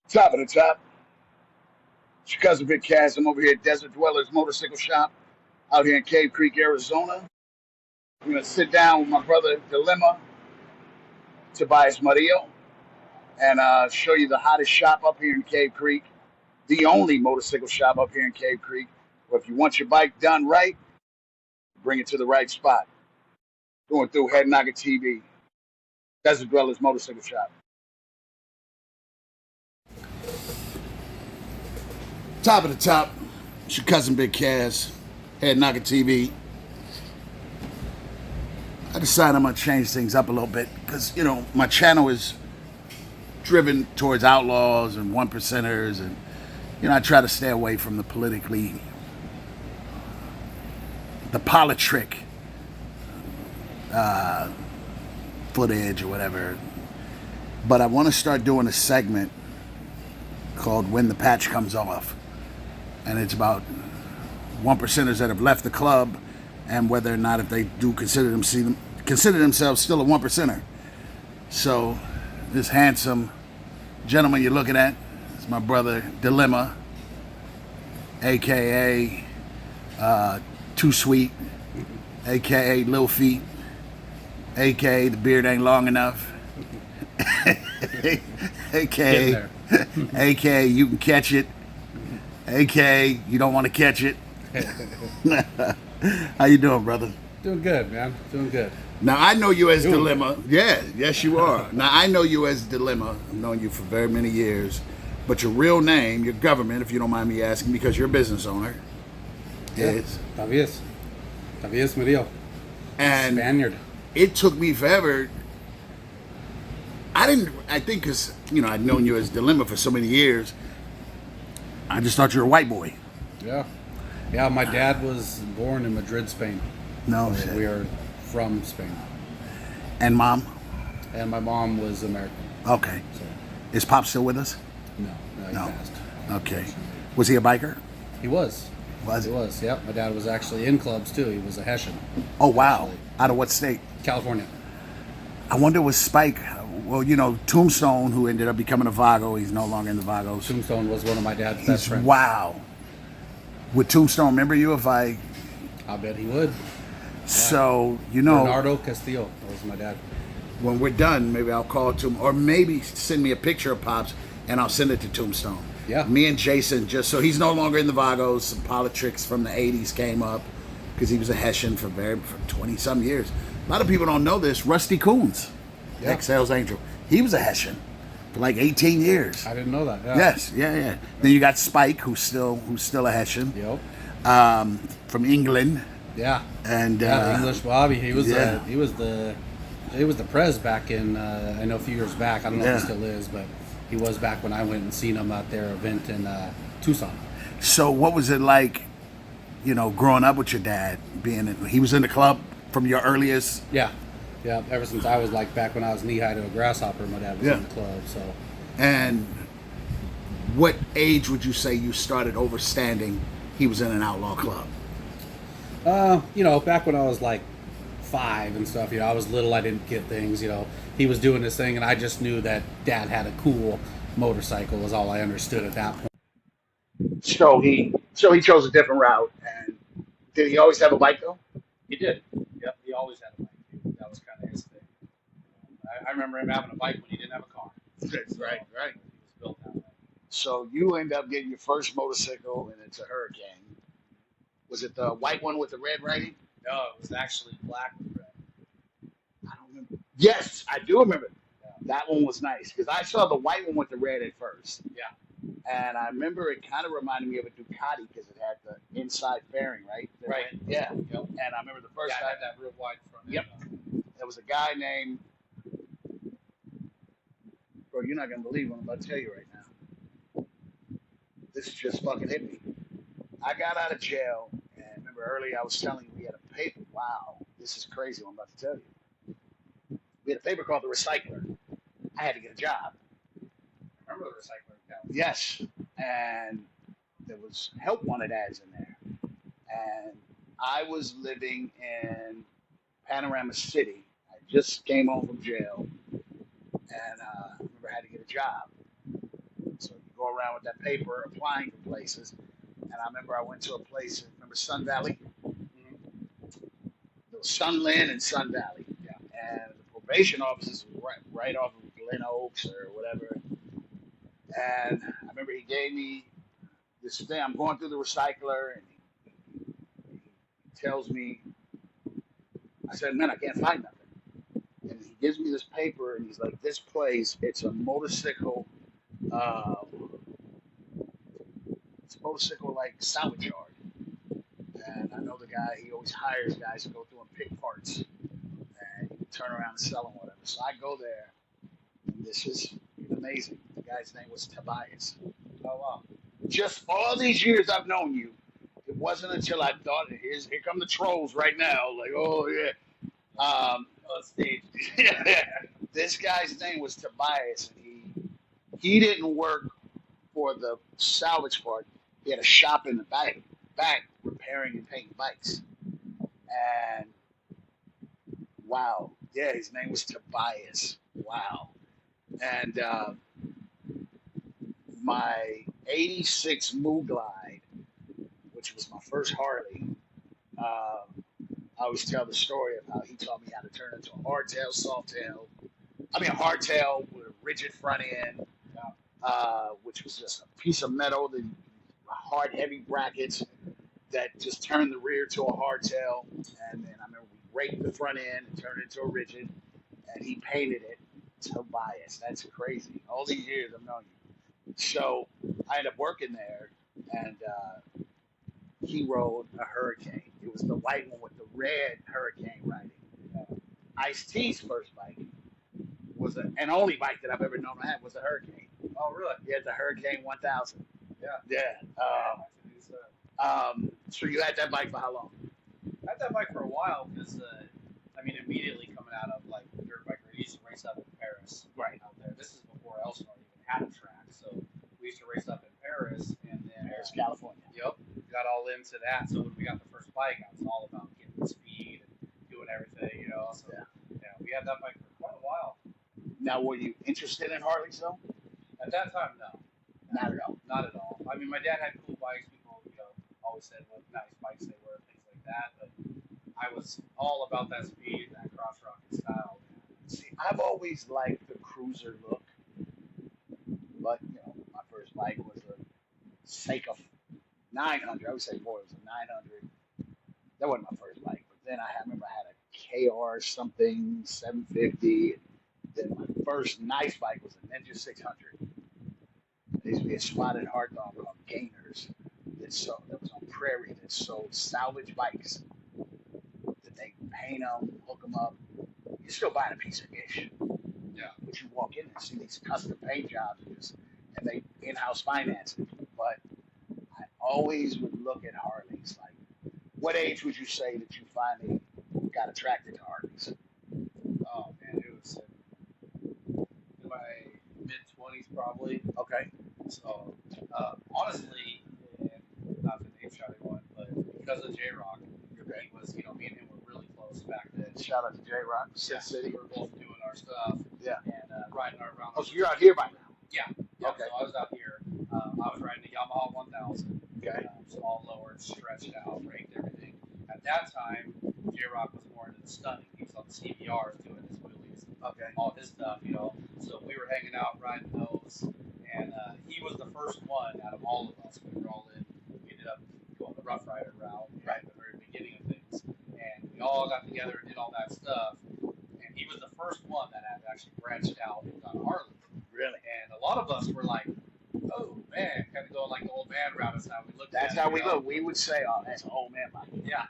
Top of the top. It's your cousin Big Cass. I'm over here at Desert Dwellers Motorcycle Shop out here in Cave Creek, Arizona. I'm going to sit down with my brother Dilemma, Tobias Murillo, and show you the hottest shop up here in Cave Creek, the only motorcycle shop up here in Cave Creek. Where if you want your bike done right, bring it to the right spot. Going through Head Knocker TV, Desert Dwellers Motorcycle Shop. Top of the top. It's your cousin Big Cass, Head Knocker TV. I decided I'm going to change things up a little bit because, my channel is driven towards outlaws and one percenters. And, I try to stay away from the politrick footage or whatever. But I want to start doing a segment called When the Patch Comes Off. And it's about one percenters that have left the club and whether or not if they do consider themselves still a one percenter. So this handsome gentleman you're looking at is my brother Dilemma, aka Too Sweet, aka Lil Feet, aka the beard ain't long enough, aka aka you can catch it, aka you don't want to catch it. How you doing, brother? Doing good, man. Doing good. Now, I know you as Dilemma. Yeah, yes, you are. Now, I know you as Dilemma. I've known you for very many years. But your real name, your government, if you don't mind me asking, because you're a business owner, is... Tobias. Tobias Murillo. And Spaniard. It took me forever. I think because, I'd known you as Dilemma for so many years, I just thought you were a white boy. Yeah. Yeah, my dad was born in Madrid, Spain. No, so we are from Spain. And mom? And my mom was American. Okay. So. Is Pop still with us? No, he passed. Okay. Was he a biker? He was. He was, yep. My dad was actually in clubs, too. He was a Hessian. Oh, wow. Actually. Out of what state? California. I wonder was Spike... Well, Tombstone, who ended up becoming a Vago, he's no longer in the Vagos. Tombstone was one of my dad's best friends. Wow. Would Tombstone remember you if I... I bet he would. So, Bernardo Castillo, that was my dad. When we're done, maybe I'll call Tombstone, or maybe send me a picture of Pops, and I'll send it to Tombstone. Yeah. Me and Jason, just so he's no longer in the Vagos, some politics from the 80s came up, because he was a Hessian for 20-some years. A lot of people don't know this. Rusty Coons, the ex-Hells Angel, he was a Hessian for like 18 years. I didn't know that. Yeah. Yes, yeah. Then you got Spike, who's still a Hessian. Yep. From England. Yeah. And English Bobby. He was the prez back in I know a few years back. I don't know if he still is, but he was back when I went and seen him at their event in Tucson. So what was it like, growing up with your dad? He was in the club from your earliest. Yeah. Ever since I was back when I was knee high to a grasshopper, my dad was in the club. So. And what age would you say you started overstanding he was in an outlaw club? Back when I was 5 and stuff, I was little, I didn't get things, he was doing this thing and I just knew that dad had a cool motorcycle was all I understood at that point. So he chose a different route. And did he always have a bike though? He did. Yep, he always had a bike. That was kind of his thing. I remember him having a bike when he didn't have a car. Right. He was built that way. So you end up getting your first motorcycle and it's a Hurricane. Was it the white one with the red writing? No, it was actually black with red. I don't remember. Yes, I do remember. Yeah. That one was nice because I saw the white one with the red at first. Yeah. And I remember it kind of reminded me of a Ducati because it had the inside fairing, right? Right. Yeah. Yep. And I remember the first guy. It had that real wide front. Yep. There was a guy named... Bro, you're not going to believe what I'm about to tell you right now. This just fucking hit me. I got out of jail, and remember earlier I was telling you we had a paper. Wow, this is crazy what I'm about to tell you. We had a paper called The Recycler. I had to get a job. Remember The Recycler? Yes, and there was help wanted ads in there. And I was living in Panorama City. I just came home from jail, and I remember I had to get a job. So go around with that paper applying for places. And I remember I went to a place, remember Sun Valley? Mm-hmm. There was Sunland and Sun Valley. Yeah. And the probation offices were right off of Glen Oaks or whatever. And I remember he gave me this thing. I'm going through the recycler, and he tells me, I said, man, I can't find nothing. And he gives me this paper, and he's like, this place, it's a motorcycle, like salvage yard. And I know the guy, he always hires guys to go through and pick parts. And you turn around and sell them, whatever. So I go there, and this is amazing. The guy's name was Tobias. Oh wow. Just all these years I've known you, it wasn't until I thought, here come the trolls right now. Like, oh yeah. On stage. This guy's name was Tobias, and he didn't work for the salvage part. He had a shop in the back repairing and painting bikes. And wow, yeah, his name was Tobias. Wow. And my '86 Glide, which was my first Harley, I always tell the story of how he taught me how to turn into a hardtail, softtail. I mean, a hardtail with a rigid front end, which was just a piece of metal, the hard, heavy brackets that just turned the rear to a hardtail. And then I remember we raked the front end and turned it into a rigid, and he painted it. Tobias, that's crazy. All these years I've known you. So I ended up working there, and he rode a Hurricane. It was the white one with the red Hurricane writing. Ice-T's first bike was and only bike that I've ever known to have was a Hurricane. Oh really? Yeah, the Hurricane 1000. Yeah. Yeah. So you had that bike for how long? I had that bike for a while because, immediately coming out of like dirt bike, we used to race up in Paris. Right. Out there. This is before Elsinore even had a track, so we used to race up in Paris, and then Paris, California. Yep. Got all into that. So when we got the first bike, it was all about getting the speed and doing everything, you know. So yeah, we had that bike for quite a while. Now, were you interested in Harleys though? At that time, no. Not at all. Not at all. I mean, my dad had cool bikes. People, always said what nice bikes they were, things like that. But I was all about that speed, that cross rocket style. See, I've always liked the cruiser look, but my first bike was a Seiko 900. I would say, boy, it was a 900. That wasn't my first bike, but then I remember I had a KR something 750. Then my first nice bike was a Ninja 600. There used to be a spotted hard dog called Gainers that was on Prairie that sold salvage bikes. That they paint them, hook them up. You're still buying a piece of ish. Yeah. But you walk in and see these custom paint jobs and they in-house finance it. But I always would look at Harleys. Like, what age would you say that you finally got attracted to Harleys? Oh man, it was in my mid-20s probably. Okay. So honestly, and not to name shot anyone, but because of J-Rock, he was, me and him were really close back then. Shout out to J-Rock, Sid City. We were both doing our stuff. Yeah. And riding around. Oh, so you're out here by now? Yeah. Okay. So I was out here. I was riding a Yamaha 1000. Okay. So all lowered, stretched out, raked everything. At that time, J-Rock was more into the stunning. He was on the CBRs doing his wheelies. Okay. All his stuff, So we were hanging out, riding those. And he was the first one out of all of us. We were all in. We ended up going the Rough Rider route right at the very beginning of things. And we all got together and did all that stuff. And he was the first one that had actually branched out and done Harley. Really? And a lot of us were like, oh man, kind of going like the old man route. That's how we looked That's at it. how we look. We would say, oh, that's an old man bike. Yeah.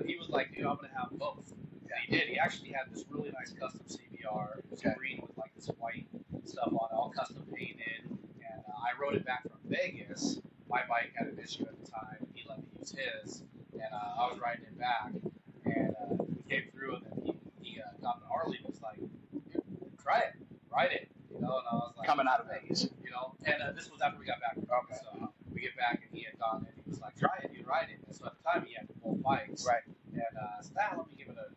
He was like, dude, I'm going to have both. And he did. He actually had this really nice custom CBR. It was green with like this white stuff on it, all custom painted. And I rode it back from Vegas. My bike had an issue at the time. He let me use his. And I was riding it back. And we came through, and then he got the Harley and was like, try it, ride it. And I was like, coming out of Vegas. And this was after we got back. Okay. So we get back, and he had gone, and he was like, try it, dude, ride it. And so at the time, he had both bikes. Right. And I said, let me give it a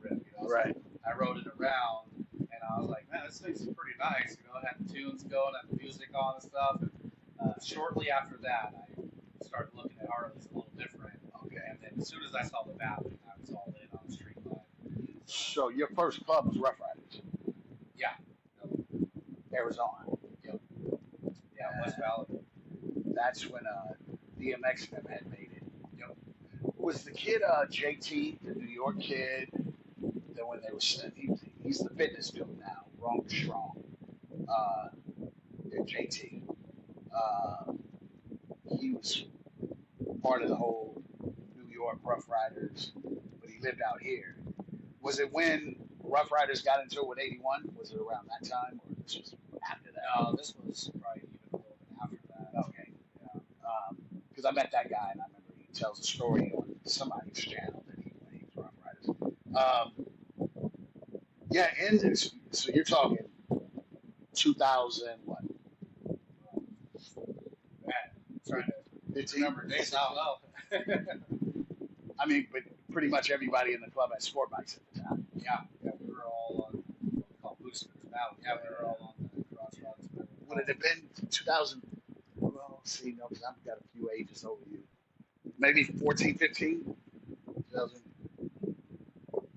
rip. Right. So I rode it around, and I was like, man, this thing's pretty nice. It had the tunes going, had the music on and stuff. And shortly after that, I started looking at Harleys a little different. Okay. And then as soon as I saw the mapping, I was all in on the street life. So your first club was Rough Riders, Yeah. Arizona. Yep. Yeah, West Valley. That's when DMX and them had made it. Yep. Was the kid JT, the New York kid, that when they were he's the fitness dude now, Wrong Strong. JT. He was part of the whole New York Rough Riders, but he lived out here. Was it when Rough Riders got into it with 81? Was it around that time, or this was after that? No, this was probably even a little bit after that. Okay. Because I met that guy, and I remember he tells a story on somebody's channel that he was Rough Riders. Yeah, and so you're talking 2000, what? Man, trying to remember dates out loud. I mean, but pretty much everybody in the club had sport bikes at the time. Yeah, we were all on what we call boosters now. Yeah, we were all on the cross rods. Would it have been 2000? Well, see, no, because I've got a few ages over you. Maybe 14, 15? 2000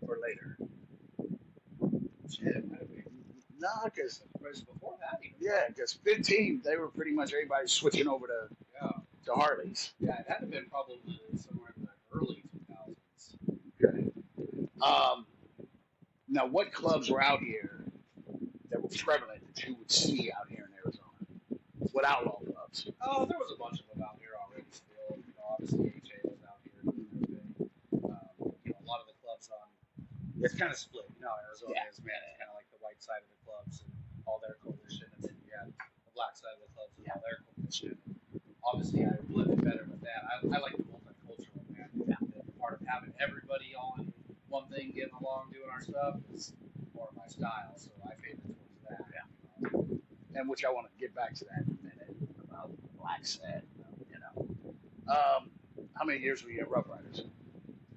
or later. Yeah. No, because before that, even. Yeah, because 15, they were pretty much everybody switching over to Harleys. Yeah, it had to have been probably somewhere in the early 2000s. Okay. Now, what clubs were out here that were prevalent that you would see out here in Arizona? What outlaw clubs? Oh, there was a bunch of them out here already still. Obviously, HA was out here doing their thing. A lot of the clubs on... It's kind of split. Arizona is, man. It's kind of like the white side of the clubs and all their coalition, and then you had the black side of the clubs and all their coalition. Obviously, I blended better with that. I like the multicultural, man. The part of having everybody on one thing, getting along, doing our stuff is more of my style, so I favor towards that. Yeah. And which I want to get back to that in a minute about black set. How many years were you at Rough Riders?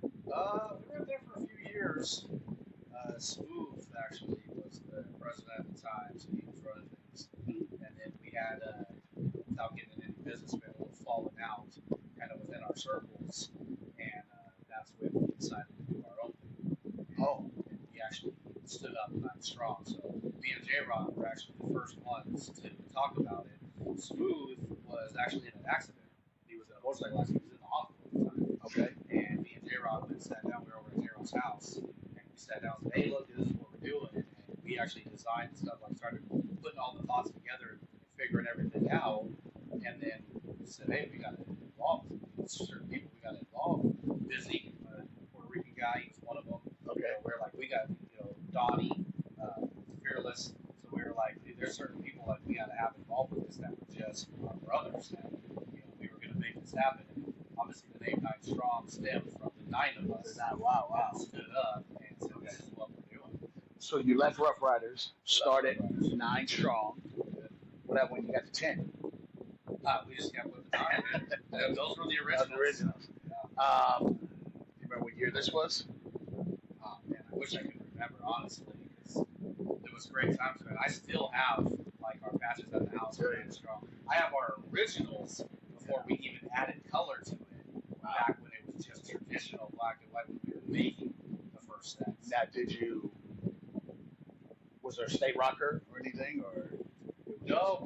We were there for a few years. Smooth actually was the president at the time, so he was running things. And then we had, without getting into business, we had a little falling out kind of within our circles, and that's when we decided to do our own thing. And we actually stood up and I'm strong. So me and J-Rock were actually the first ones to talk about it. Smooth was actually in an accident. He was in a motorcycle accident. He was in the hospital at the time. Okay. And me and J-Rock went and sat down. We were over at J-Rock's house. Sat down and said, hey, look, this is what we're doing. And we actually designed stuff, like started putting all the thoughts together and figuring everything out. And then we said, hey, we got to involve certain people. We got to involve. Busy, Puerto Rican guy, he was one of them. Okay. We're like, we got, Donnie, Fearless. So we were like, dude, there's certain people that we got to have involved with this that were just our brothers. And, we were going to make this happen. And obviously, the name 9 Strong stemmed from the 9 of us. Wow. Stood up. So this is what we're doing. So you left Rough Riders, started 9 Strong. What happened when you got to 10? We just kept with the time, man. Those were the originals. Yeah. You remember what year this was? Oh, man, I wish I could remember, honestly, because it was great times, man. I still have, like, our patches at the house. Very strong. I have our originals before we even added color to it, back when it was just traditional black and white when we were making sets. Now, was there a state rocker or anything, or? No,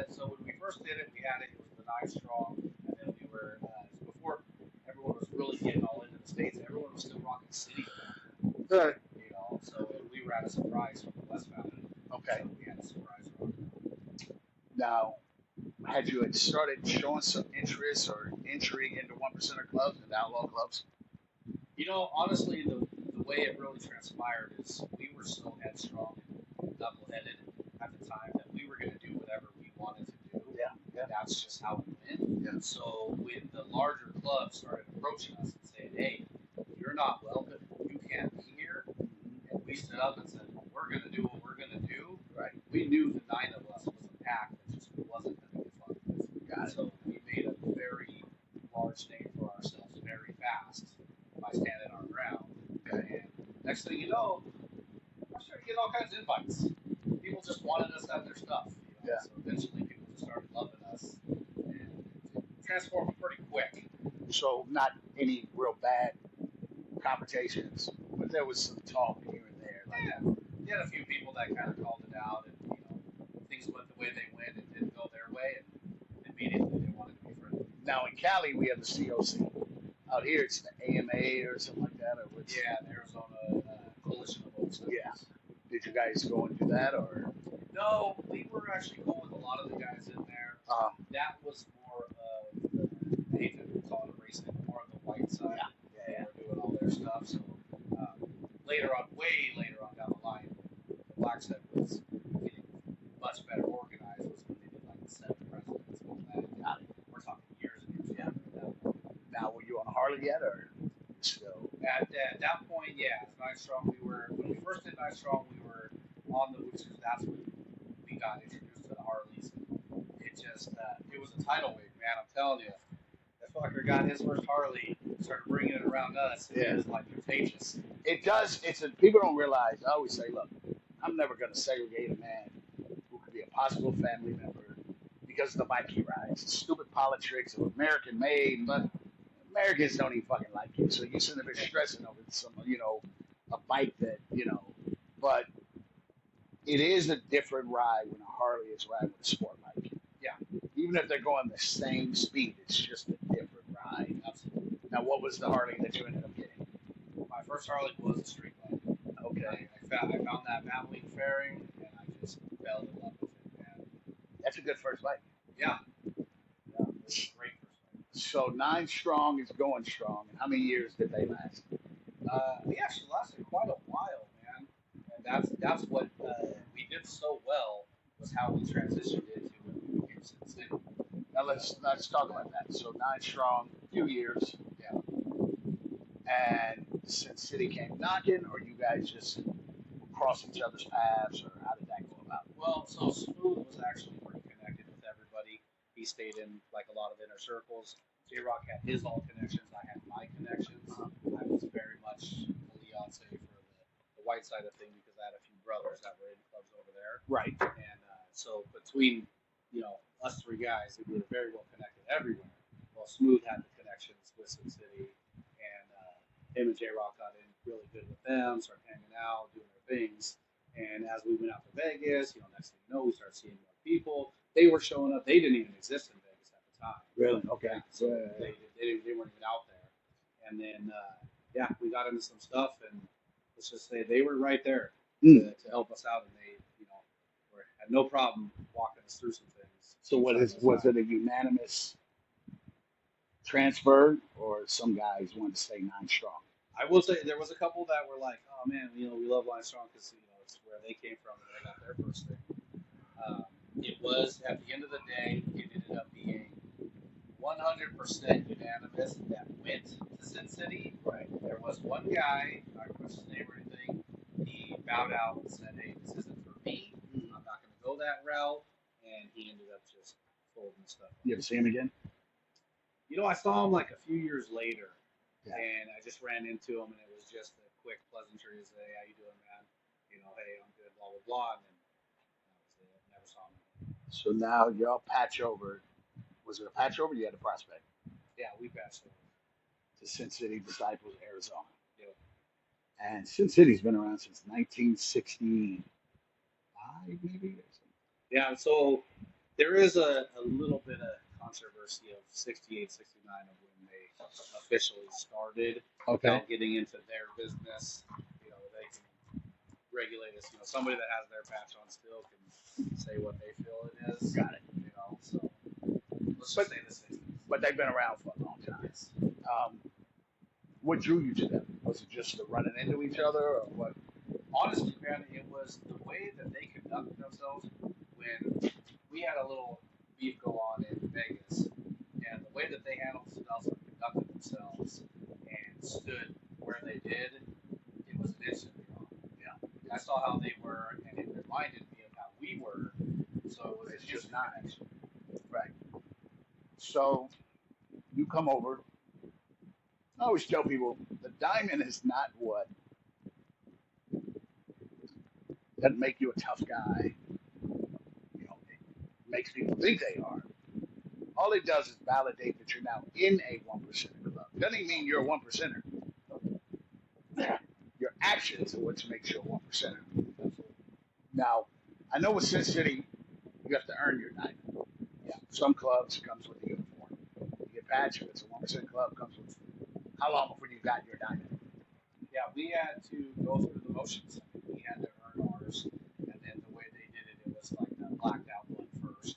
so when we first did it, we had it was the 9 Strong, and then we were, before everyone was really getting all into the States, everyone was still rocking City. Good. So we were at a surprise from the West Valley. Okay. So we had a surprise rock. Now, had you started showing some interest or entry into 1%er clubs and outlaw clubs? Honestly, the way it really transpired is we were so headstrong and double-headed at the time that we were going to do whatever we wanted to do. Yeah. That's just how it went. Yeah. So when the larger clubs started approaching us and saying, hey, you're not welcome, you can't be here, and we stood up and said, well, we're going to do what we're going to do, right? We knew the 9 of us was a pack that just wasn't going to get fucked with. Got it. So we made a very large name for ourselves very fast by standing our ground. And next thing you know, I started getting all kinds of invites. People just wanted us to have their stuff. Yeah. So eventually people just started loving us. And transformed pretty quick. So not any real bad confrontations, but there was some talk here and there. Yeah, you had a few people that kind of called it out, and things went the way they went and didn't go their way, and immediately they wanted to be friendly. Now in Cali we have the COC. Out here it's the AMA or something like that, or what's Yeah, the Arizona Coalition of Oak Studies. Yeah. Did you guys go and do that, or? No, we were actually cool with a lot of the guys in there. That was more of the, I hate to call it racing, more of the white side. Yeah. They were doing all their stuff. So later on, way later on down the line, the black side was getting much better organized. Was when they did like the 7 presidents and all that. Got it. We're talking years and years. Yeah. Now, were you on Harley yet, or still? At that point, yeah, Nine Strong. When we first did Nine Strong, we were on the Boosters. That's when we got introduced to the Harleys. It just, it was a tidal wave, man. I'm telling you, that fucker got his first Harley, started bringing it around us. It was like contagious. It does. People don't realize. I always say, look, I'm never going to segregate a man who could be a possible family member because of the bike he rides. Stupid politics of American made, but Americans don't even fucking like it. So you shouldn't have been stressing over some, a bike that, but it is a different ride when a Harley is riding with a sport bike. Yeah. Even if they're going the same speed, it's just a different ride. Absolutely. Now, what was the Harley that you ended up getting? My first Harley was a street bike. Okay. I found that Maverick fairing, and I just fell in love with it, man. That's a good first bike. Yeah. It was a great first bike. So 9 Strong is going strong. And how many years did they last? They actually lasted quite a while, man. And that's what we did so well was how we transitioned into when we became Sin City. Now let's talk about that. So 9 Strong, a few years. Yeah. And Sin City came knocking, or you guys just crossed each other's paths, or how did that go about? Well, so Smooth was actually pretty connected with everybody. He stayed in like a lot of inner circles. J-Rock had his all connections. I had my connections. I was very much a Leonce for the white side of things because I had a few brothers that were in clubs over there. Right. And so between us 3 guys, we were very well connected everywhere. Well, Smooth had the connections with Sin City, and him and J-Rock got in really good with them, started hanging out, doing their things. And as we went out to Vegas, next thing you know, we started seeing more people. They were showing up. They didn't even exist in Vegas at the time. Really? Okay. Yeah, so they weren't even out there. And then, we got into some stuff, and let's just say they were right there to help us out, and they, had no problem walking us through some things. So was it a unanimous transfer, or some guys wanted to stay 9 Strong? I will say there was a couple that were like, oh man, we love Line Strong because it's where they came from and they got their first thing. It was at the end of the day, it ended up being 100% unanimous that went to Sin City. Right. There was one guy, not going to name or anything, he bowed out and said, hey, this isn't for me. I'm not going to go that route. And he ended up just folding stuff. You ever see him again? I saw him like a few years later. Yeah. And I just ran into him, and it was just a quick pleasantry to say, hey, how you doing, man? Hey, I'm good, blah, blah, blah. And then that was it. Never saw him again. So now y'all patch over. Was it a patch over? You had a prospect. Yeah, we passed over to Sin City Disciples, Arizona. Yep. And Sin City's been around since 1965, maybe? Or something. Yeah, so there is a little bit of controversy of 68, 69 of when they officially started. Okay. About getting into their business. They can regulate us. Somebody that has their patch on still can say what they feel it is. Got it. So let's just say the 60s. But they've been around for a long time. Yes. What drew you to them? Was it just the running into each other, or what? Honestly, man, it was the way that they conducted themselves when we had a little beef go on in Vegas, and the way that they handled themselves and conducted themselves and stood where they did, it was an instant draw. Yeah. I saw how they were, and it reminded me of how we were, so it was just not connection. Right. So you come over. I always tell people the diamond is not what doesn't make you a tough guy. It makes people think they are. All it does is validate that you're now in a 1% club. Doesn't even mean you're a 1%er. Your actions are what makes you a 1%er. Now, I know with Sin City, you have to earn your diamond. Yeah. Some clubs comes with the uniform. You get patch if it's a 1% club, comes with how long before you got your diamond? Yeah, we had to go through the motions. We had to earn ours, and then the way they did it, it was like the blacked out one first,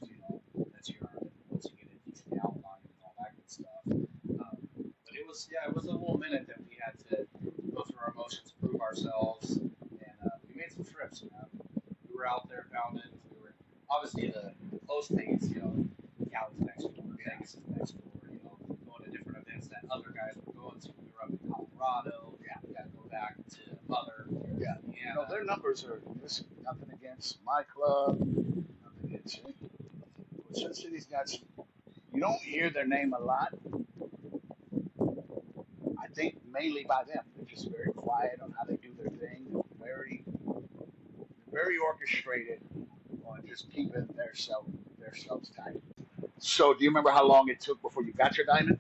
that's your earned, and once you get it, you get the outline and all that good stuff. But it was a little minute that we had to go through our motions, prove ourselves, and we made some trips. We were out there pounding. We were obviously the close things, Cali's next door, Vegas is next door, going to different events that other guys were going to. We were up in Colorado. Yeah, we got to go back to Mother. Yeah. Their numbers are nothing against my club, nothing against you. Sin City's got some, you don't hear their name a lot. I think mainly by them. They're just very quiet on how they do their thing. They're very orchestrated on just keeping themselves tight. So, do you remember how long it took before you got your diamond?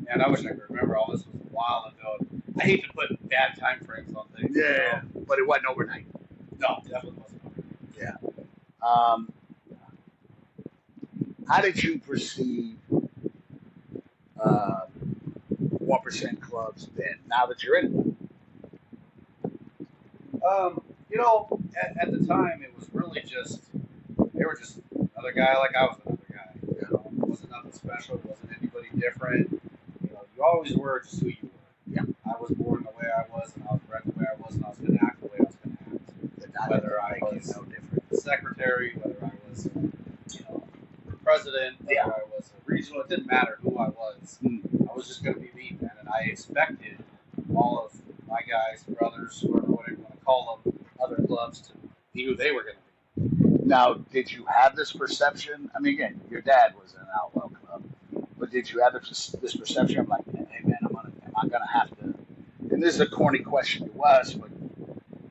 Man, I wish I could remember. All this was a while ago. I hate to put bad time frames on things. Yeah, but it wasn't overnight. No, definitely wasn't overnight. Yeah. How did you perceive 1% clubs then? Now that you're in one. At the time, it was really just, they were just another guy like I was another guy. It wasn't nothing special. It wasn't anybody different. You always were just who you were. Yeah. I was born the way I was, and I was bred the way I was, and I was going to act the way I was going to act. Whether I was the secretary, whether I was, president, whether I was a regional, it didn't matter who I was. I was just going to be me, man, and I expected all of my guys, brothers, whatever you want to call them, other clubs to be who they were going to be. Now, did you have this perception? I mean, again, your dad was in an outlaw club, but did you have this perception of like, hey man, am I gonna have to? And this is a corny question to us, but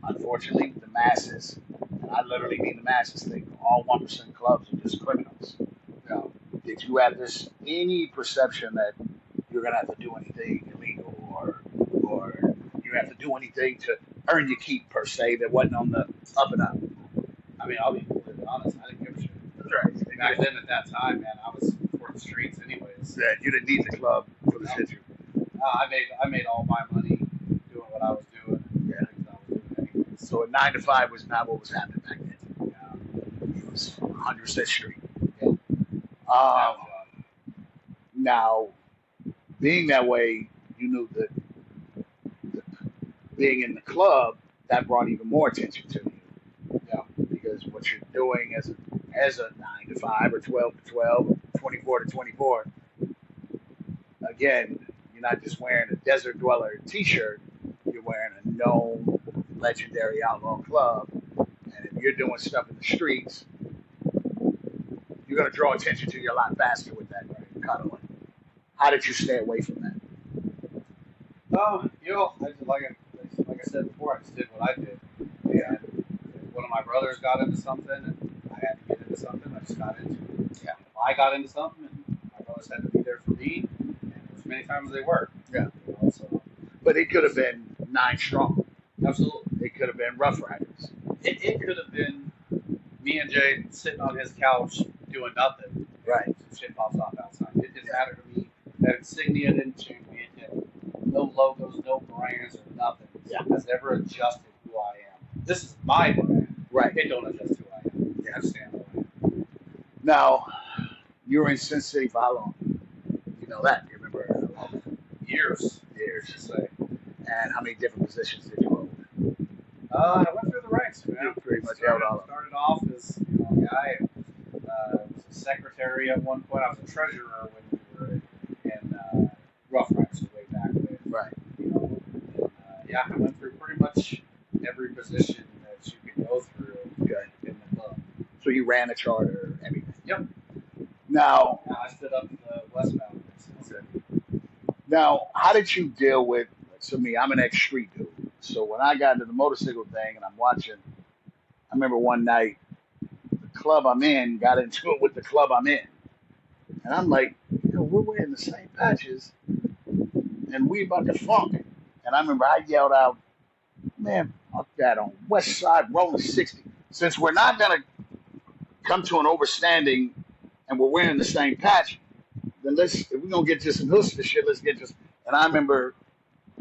unfortunately, the masses, and I literally mean the masses, think all 1% clubs are just criminals. Did you have any perception that you're gonna have to do anything illegal or you have to do anything to earn your keep per se that wasn't on the up and up? I mean, I'll be completely honest. I didn't give a shit. That's right. Back then, at that time, man, I was for the streets, anyways. Yeah, you didn't need the club for the shit. I made all my money doing what I was doing. Yeah. Things I was doing anyways. So a 9 to 5 was not what was happening back then. Yeah. It was 100th Street. Yeah. Now, being that way, you knew that being in the club that brought even more attention to you. Yeah. Because what you're doing as a 9 to 5 or 12 to 12 or 24 to 24, again, you're not just wearing a Desert Dweller t-shirt, you're wearing a known legendary outlaw club. And if you're doing stuff in the streets, you're going to draw attention to you a lot faster with that cuddling. How did you stay away from that? Like I said before, I just did what I did. Yeah. And if one of my brothers got into something and I had to get into something, I just got into it. Yeah. If I got into something and my brothers had to be there for me, and as many times as they were. Yeah. But it could have been 9 strong. Absolutely. It could have been Rough Riders. It could have been me and Jay sitting on his couch doing nothing. Right. Some shit pops off outside. It didn't matter to me. That insignia didn't change me. No logos, no brands, or nothing. Yeah. It has never adjusted who I am. This is my brand. Right. It don't adjust who I am. Yeah. I stand who I am. Now, you were in Sin City for how long? You know that. You remember how long? Years. To say. And how many different positions did you hold? I went through the ranks, man. You pretty much held all of them. Started off as a guy. Was a secretary at one point. I was a treasurer when we were in Rough Riders way back when. Right. Yeah, I went through pretty much every position that you could go through in the club. So you ran a charter, everything. Yep. Now I stood up the westbound. Now, how did you deal with? So me, I'm an ex-street dude. So when I got into the motorcycle thing and I'm watching, I remember one night the club I'm in got into it with the club I'm in. And I'm like, we're wearing the same patches and we about to funk. And I remember I yelled out, man, fuck that on West Side rolling 60. Since we're not going to come to an overstanding and we're wearing the same patch, then if we're going to get to some hooster shit, let's get this. And I remember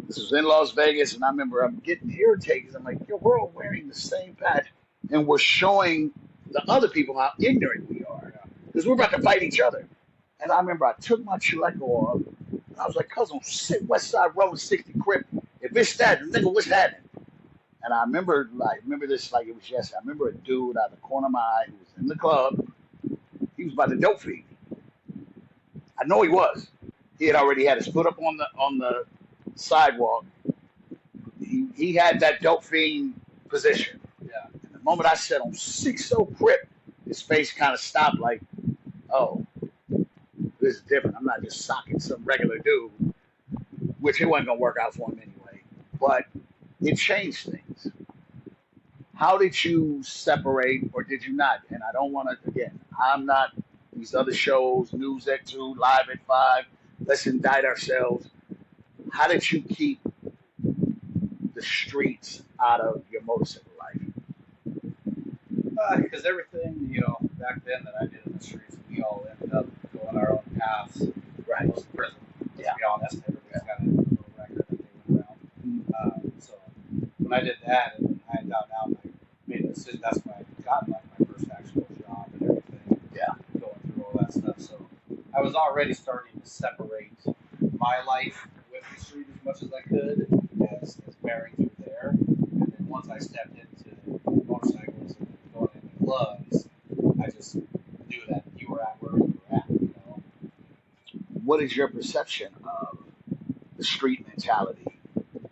this was in Las Vegas, and I remember I'm getting irritated. I'm like, we're all wearing the same patch, and we're showing the other people how ignorant we are. Because we're about to fight each other. And I remember I took my chaleco off, and I was like, cousin, sit West Side rolling 60 Crip. If it's that, nigga, what's happening? And I remember this like it was yesterday. I remember a dude out of the corner of my eye who was in the club. He was about to dope feed me. I know he was. He had already had his foot up on the sidewalk. He had that dope fiend position. Yeah. And the moment I said on 60 Crip, his face kind of stopped like, oh, this is different. I'm not just socking some regular dude, which it wasn't going to work out for him anyway. But it changed things. How did you separate, or did you not? And I don't want to, again, I'm not these other shows, News at 2, Live at 5, let's indict ourselves. How did you keep the streets out of your motorcycle life? Because everything, back then that I did in the streets, we all ended up going our own paths. Right. Most of prison. Let's be honest, everybody's got a little record that they went around. So when I did that, and I had gotten out, and I made a decision. That's when I got my first actual job and everything. Yeah. Going through all that stuff. So I was already starting to separate my life with the street as much as I could, as bearing through there. And then once I stepped into motorcycles and going into clubs, I just knew that you were at where you were at. What is your perception of the street mentality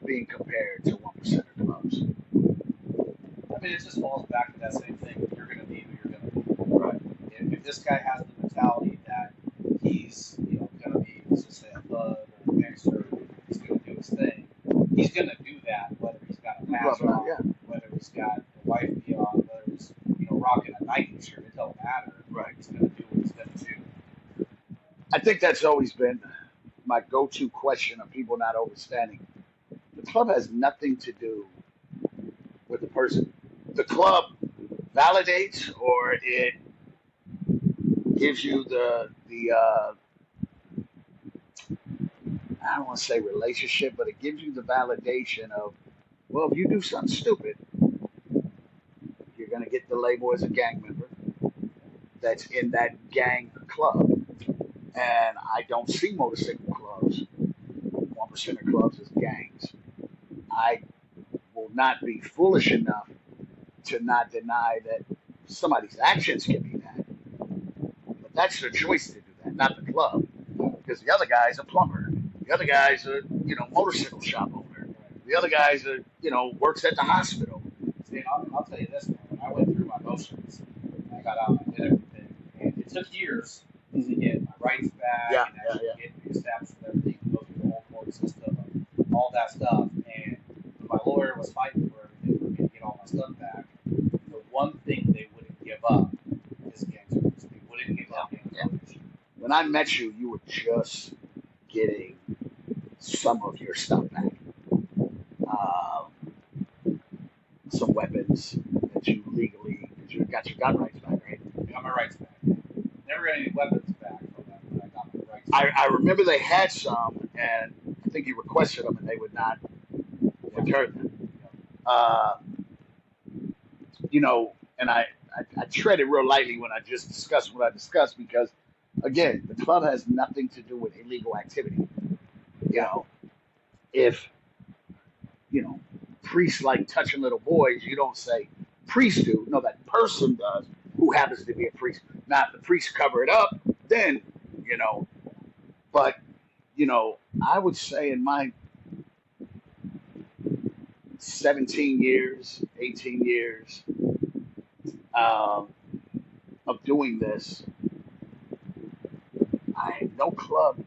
being compared to 1% clubs? I mean, it just falls back to that same thing. You're going to be who you're going to be. Right. If this guy has the mentality that he's, going to be, let's just say, a thug or a gangster, he's going to do his thing. He's going to do that, whether he's got a mask on, whether he's got a wife beyond, whether he's, rocking a Nike shirt. It don't matter. Right. He's going to do what he's going to do. I think that's always been my go-to question of people not overstanding. The club has nothing to do with the person. The club validates, or it gives you the I don't want to say relationship, but it gives you the validation of, well, if you do something stupid, you're going to get the label as a gang member that's in that gang club. And I don't see motorcycle clubs, 1% clubs as gangs. I will not be foolish enough to not deny that somebody's actions can be that. But that's their choice to do that, not the club. Because the other guy's a plumber. The other guy's a, motorcycle shop owner. The other guy's a, works at the hospital. See, I'll tell you this, man. When I went through my motions, I got out and I did everything. And it took years to get my rights back and actually get reestablished with everything, go through the whole court system, and all that stuff. And when my lawyer was fighting for everything for me to get all my stuff back, the one thing they wouldn't give up is gang service. They wouldn't give up gang service. When I met you, you were just getting some of your stuff back. Some weapons that you legally, because you got your gun rights back, right? I got my rights back. Never got any weapons back from them, but I got my rights back. I remember they had some, and I think you requested them, and they would not return them. And I tread it real lightly when I just discussed what I discussed, because, again, the club has nothing to do with illegal activity. If, priests like touching little boys, you don't say priests do. No, that person does who happens to be a priest. Now, if the priest cover it up, then, but, I would say in my 17 years, 18 years of doing this, no club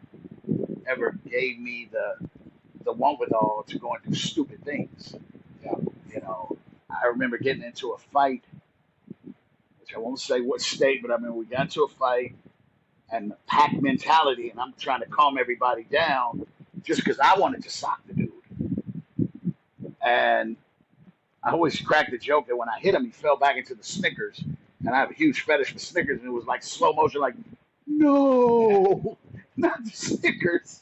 ever gave me the one with all to go and do stupid things. I remember getting into a fight which I won't say what state, but I mean, we got into a fight and the pack mentality, and I'm trying to calm everybody down just because I wanted to sock the dude. And I always cracked the joke that when I hit him, he fell back into the Snickers. And I have a huge fetish for Snickers, and it was like slow motion, like, no, not the Snickers.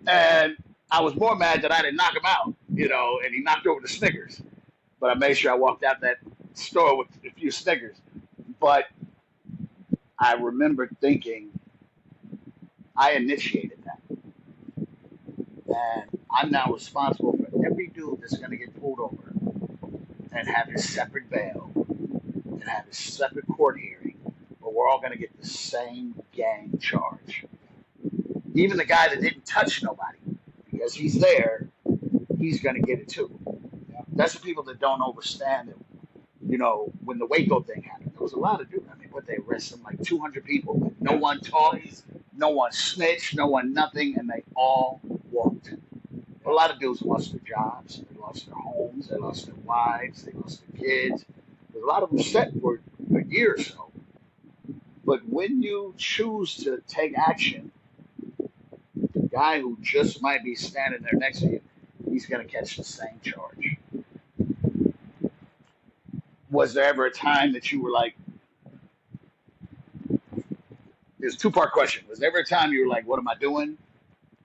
And I was more mad that I didn't knock him out, and he knocked over the Snickers. But I made sure I walked out that store with a few Snickers. But I remember thinking, I initiated that. And I'm now responsible for every dude that's going to get pulled over and have his separate bail and have his separate court hearing, but we're all going to get the same gang charge. Even the guy that didn't touch nobody, because he's there, he's going to get it too. That's the people that don't understand it. When the Waco thing happened, there was a lot of dudes. I mean, what, they arrested like 200 people. No one talked, no one snitched, no one nothing, and they all walked. A lot of dudes lost their jobs, they lost their homes, they lost their wives, they lost their kids. There's a lot of them set for a year or so. But when you choose to take action, the guy who just might be standing there next to you, he's going to catch the same charge. Was there ever a time that you were like, there's a two-part question. Was there ever a time you were like, what am I doing?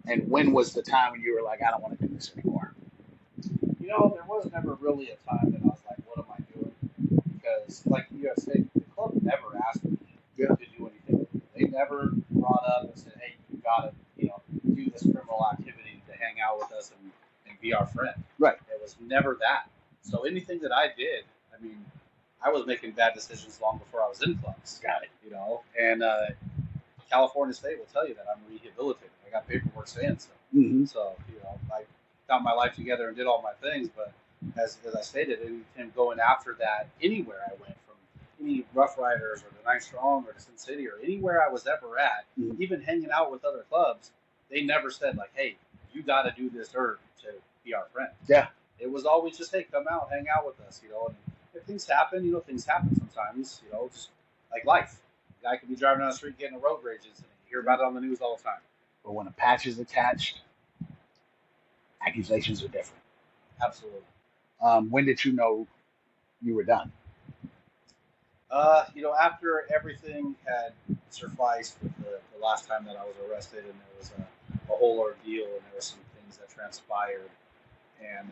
And when was the time when you were like, I don't want to do this anymore? There was never really a time that I was like, what am I doing? Because, like you have said, the club never asked me to do anything. They never brought up and said, hey, you got to, do this criminal activity to hang out with us and be our friend. Right. It was never that. So anything that I did, I mean, I was making bad decisions long before I was in clubs. Got it. And California State will tell you that I'm rehabilitated. I got paperwork saying so. Mm-hmm. So, I got my life together and did all my things. But as I stated, him going after that anywhere I went, from any Rough Riders or the Night Strong or the Sin City or anywhere I was ever at, even hanging out with other clubs, they never said like, hey, you got to do this to be our friend. Yeah. It was always just, hey, come out, hang out with us, And if things happen, things happen sometimes, just like life. A guy could be driving down the street getting a road rage incident. You hear about it on the news all the time. But when a patch is attached, accusations are different. Absolutely. When did you know you were done? After everything had sufficed with the last time that I was arrested, and there was a whole ordeal, and there were some things that transpired, and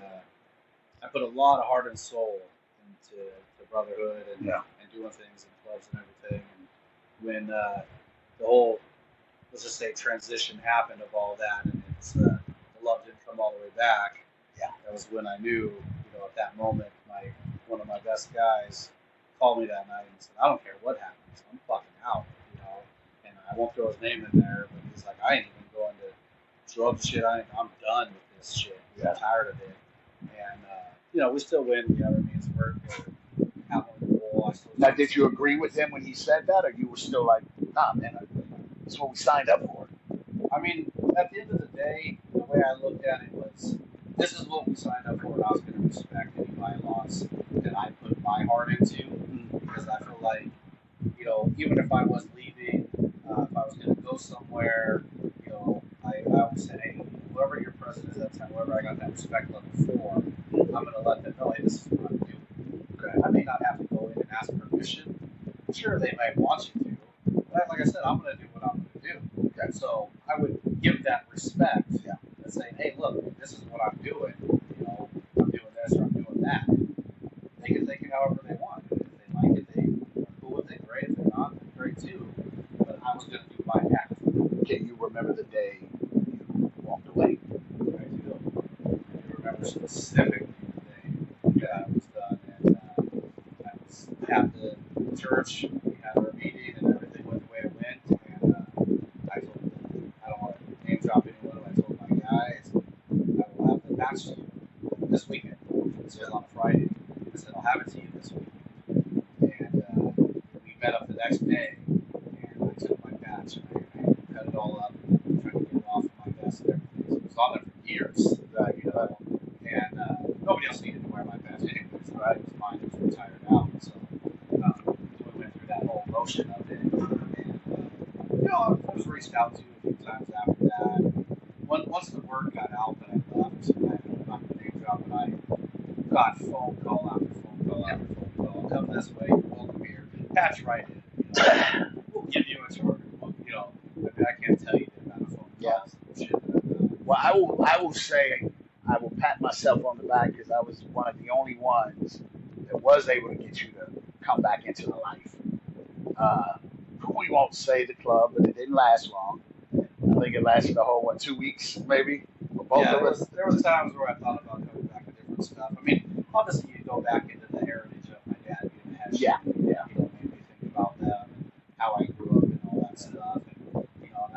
I put a lot of heart and soul into brotherhood and doing things in clubs and everything. And when the whole, let's just say, transition happened of all that, and it's the love didn't come all the way back. Yeah, that was when I knew, at that moment, one of my best guys called me that night and said, I don't care what happens, I'm fucking out, And I won't throw his name in there, but he's like, I ain't even going to drug shit. I'm done with this shit. I'm tired of it. And we still win. We have our means work. Out on the wall. Now, did you agree with him when he said that, or you were still like, nah, man, that's what we signed up for? I mean, at the end of the day, the way I looked at it was, this is what we signed up for, and I was going to respect any bylaws that I put my heart into, because I feel like, even if I was leaving, if I was going to go somewhere, I always said, hey, whoever your president is at the time, whoever I got that respect level for, I'm going to let them know, hey, this is what I'm doing. Okay. I may not have to go in and ask permission. Sure, they might want you to, but like I said, I'm going to do what I'm going to do. Okay. So I would give that respect and say, hey, look, this is what I'm doing. I'm doing this or I'm doing that. They can take it however they want. If they like it, they are cool with it, great. If they're not, then great too. But I was going to do my path. Can you remember the day you walked away? I do. I remember specifically the day that I was done. And I was at the church. We had our meeting and everything went the way it went. And I told them, I don't want to name drop anyone. I told my guys, I will have the patch to you this weekend. This was on a Friday. I said, I'll have it to you this weekend. And we met up the next day, and I took my patch and I cut it all up, tried to get it off of my vest and everything. So it was on there for years, and nobody else needed to wear my patch anyways, right? It was mine. It was retired out. So we went through reached out to a few times after that. Once the word got out that I left, I'm not going to name drop, but I got phone call after phone call after phone call. Come this way, welcome here, patch right in. We'll give you a charter. I can't tell you the amount of phone calls. Yeah. Well, I will say, I will pat myself on the back because I was one of the only ones that was able to get you to come back into the life. We won't say the club, but it didn't last long. I think it lasted a whole 2 weeks, maybe. For both of us. There was times where I thought about coming back to different stuff. I mean, obviously you go back into the heritage of my dad being a head chef. Made me think about them and how I grew up and all that stuff. And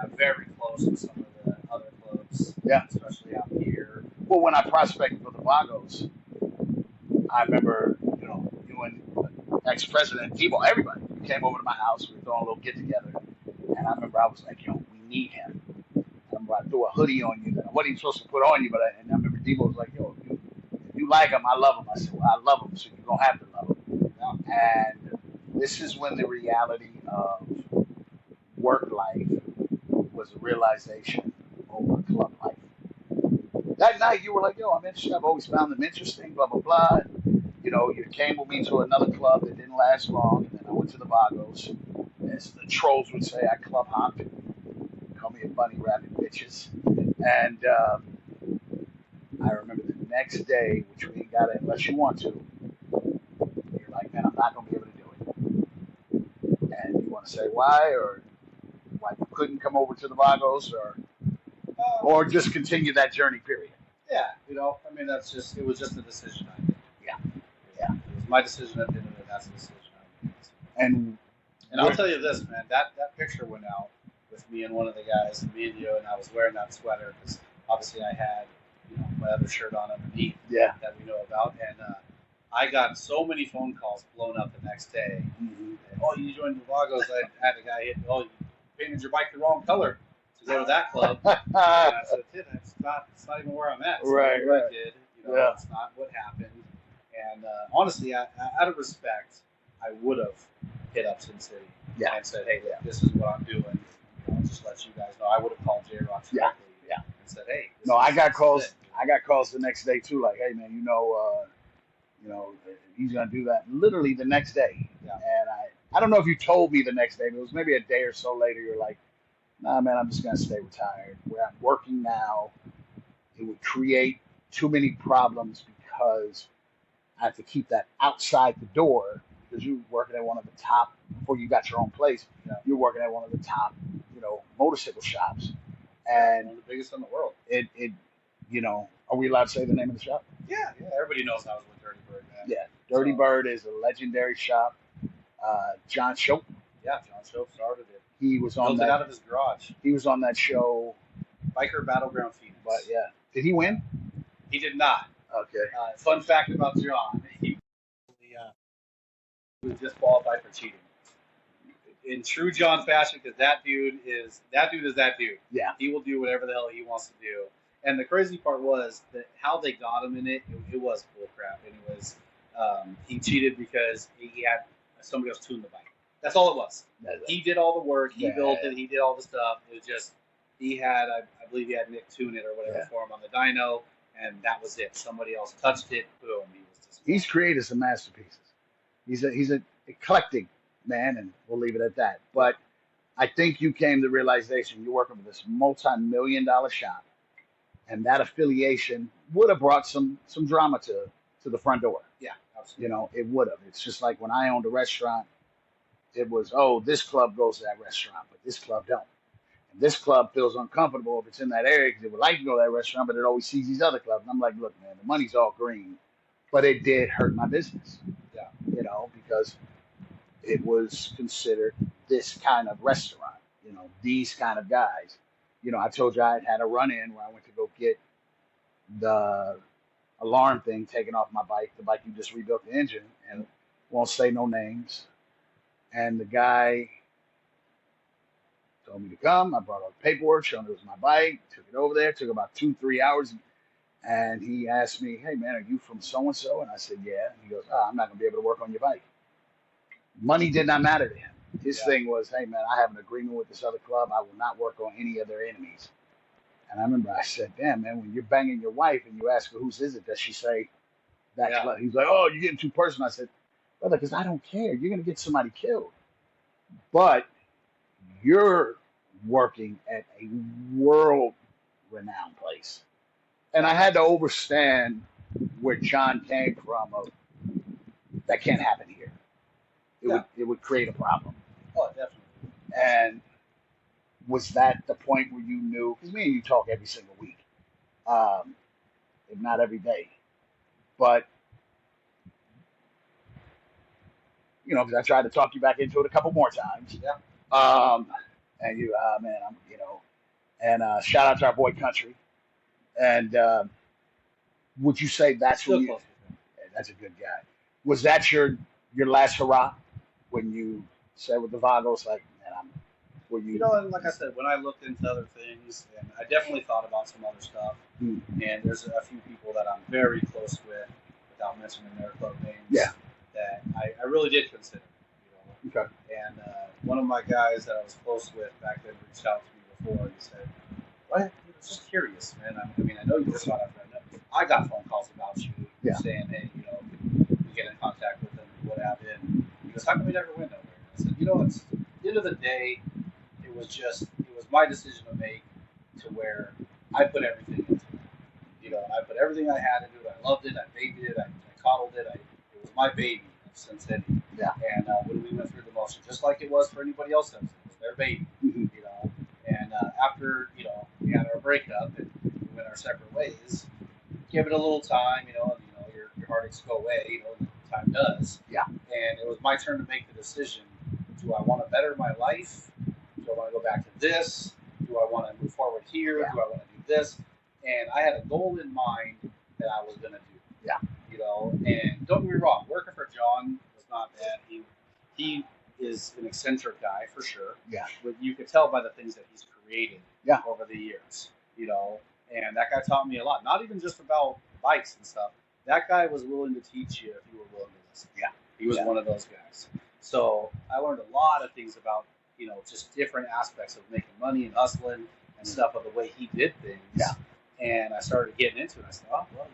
I'm very close with some of the other clubs, especially out here. Well, when I prospected for the Vagos, I remember, you and ex-president Debo, everybody came over to my house. We were throwing a little get together, and I remember I was like, we need him. I remember I threw a hoodie on you that I wasn't even supposed to put on you, and I remember Debo was like, if you like him, I love him. I said, well, I love him, so you're gonna have to love him. And this is when the reality of work life was a realization over club life. That night you were like, I'm interested. I've always found them interesting, blah, blah, blah. And, you came with me to another club that didn't last long, and then I went to the Vagos. As the trolls would say, I club hopped. Call me a bunny rabbit, bitches. And I remember the next day, which we ain't got it unless you want to, you're like, man, I'm not going to be able to do it. And you want to say why, or why you couldn't come over to the Vagos, or just continue that journey, period. Yeah, I mean, it was just a decision I made. Yeah. It was my decision at the end of it, that's the decision I made. And I'll tell you this, man, that picture went out with me and one of the guys, Murillo, and I was wearing that sweater because obviously I had, my other shirt on underneath that we know about, and I got so many phone calls blown up the next day. Mm-hmm. And, you joined the Vagos. I had a guy hit, you painted your bike the wrong color to go to that club. And I said, it's not even where I'm at. It's right. I did. It's not what happened. And honestly, out of respect, I would have hit up Sin City and said, hey, this is what I'm doing. I'll just let you guys know. I would have called J-Rock directly and said, hey. I got calls. I got calls the next day too, like, hey man, he's gonna do that. Literally the next day. Yeah. And I don't know if you told me the next day, but it was maybe a day or so later. You're like, nah, man, I'm just gonna stay retired. Where I'm working now, it would create too many problems because I have to keep that outside the door because you're working at one of the top before you got your own place. You're working at one of the top, motorcycle shops, and one of the biggest in the world. Are we allowed to say the name of the shop? Yeah. Everybody knows I was with Dirty Bird, man. Yeah, Dirty Bird is a legendary shop. John Shope. Yeah, John Shope started it. He was on it out of his garage. He was on that show, Biker Battleground Phoenix. But did he win? He did not. Okay. Fun fact about John: he was disqualified for cheating. In true John fashion, because that dude is that dude. Yeah. He will do whatever the hell he wants to do. And the crazy part was that how they got him in it was bullcrap. And it was he cheated because he had somebody else tune the bike. That's all it was. He did all the work. He built it. He did all the stuff. It was just he had I believe he had Nick tune it or whatever for him on the dyno, and that was it. Somebody else touched it. Boom. He's created some masterpieces. He's a eclectic man, and we'll leave it at that. But I think you came to the realization you're working with this multi-million-dollar shop, and that affiliation would have brought some drama to the front door. Yeah, absolutely. It would have. It's just like when I owned a restaurant, it was, this club goes to that restaurant, but this club don't. And this club feels uncomfortable if it's in that area because it would like to go to that restaurant, but it always sees these other clubs. And I'm like, look, man, the money's all green, but it did hurt my business. Yeah. Because it was considered this kind of restaurant, these kind of guys. I told you I had a run-in where I went to go get the alarm thing taken off my bike, the bike you just rebuilt the engine, and won't say no names. And the guy told me to come. I brought all the paperwork, showed him it was my bike, took it over there, took about 2-3 hours. And he asked me, hey, man, are you from so-and-so? And I said, yeah. And he goes, I'm not going to be able to work on your bike. Money did not matter to him. His thing was, hey man, I have an agreement with this other club. I will not work on any of their enemies. And I remember I said, damn man, when you're banging your wife and you ask her whose is it, does she say that club? He's like, oh, you're getting too personal. I said, brother, because I don't care. You're gonna get somebody killed. But you're working at a world renowned place. And I had to understand where John came from of that can't happen here. It would create a problem. Oh, definitely. And was that the point where you knew? Because me and you talk every single week, if not every day. But because I tried to talk you back into it a couple more times. Yeah. And you, man, and shout out to our boy Country. And would you say that's Still when you? close. That's a good guy. Was that your last hurrah when you said with the Vagos, like, man, and like I said, when I looked into other things, and I definitely thought about some other stuff, and there's a few people that I'm very close with, without mentioning their club names, that I really did consider. Okay. And one of my guys that I was close with back then reached out to me before, and he said, "What? I was just curious, man. I mean, I know you just got a friend. I got phone calls about you saying, hey, we get in contact with them and what have you." And he goes, "How come we never went nowhere?" I said, it's at the end of the day, it was my decision to make, to where I put everything into it. I put everything I had into it. I loved it. I babied it. I coddled it. It was my baby since then. Yeah. And when we went through the motion, just like it was for anybody else, it was their baby. And after we had our breakup and we went our separate ways, give it a little time. Your heartaches go away. Time does. Yeah. And it was my turn to make the decision. Do I want to better my life? Do I want to go back to this? Do I want to move forward here? Yeah. Do I want to do this? And I had a goal in mind that I was going to do. Yeah. And don't get me wrong, working for John was not bad. He is an eccentric guy for sure. Yeah. But you could tell by the things that he's created over the years. And that guy taught me a lot. Not even just about bikes and stuff. That guy was willing to teach you if you were willing to listen. Yeah. He was one of those guys. So I learned a lot of things about, just different aspects of making money and hustling and stuff of the way he did things. Yeah. And I started getting into it. I said, oh, well,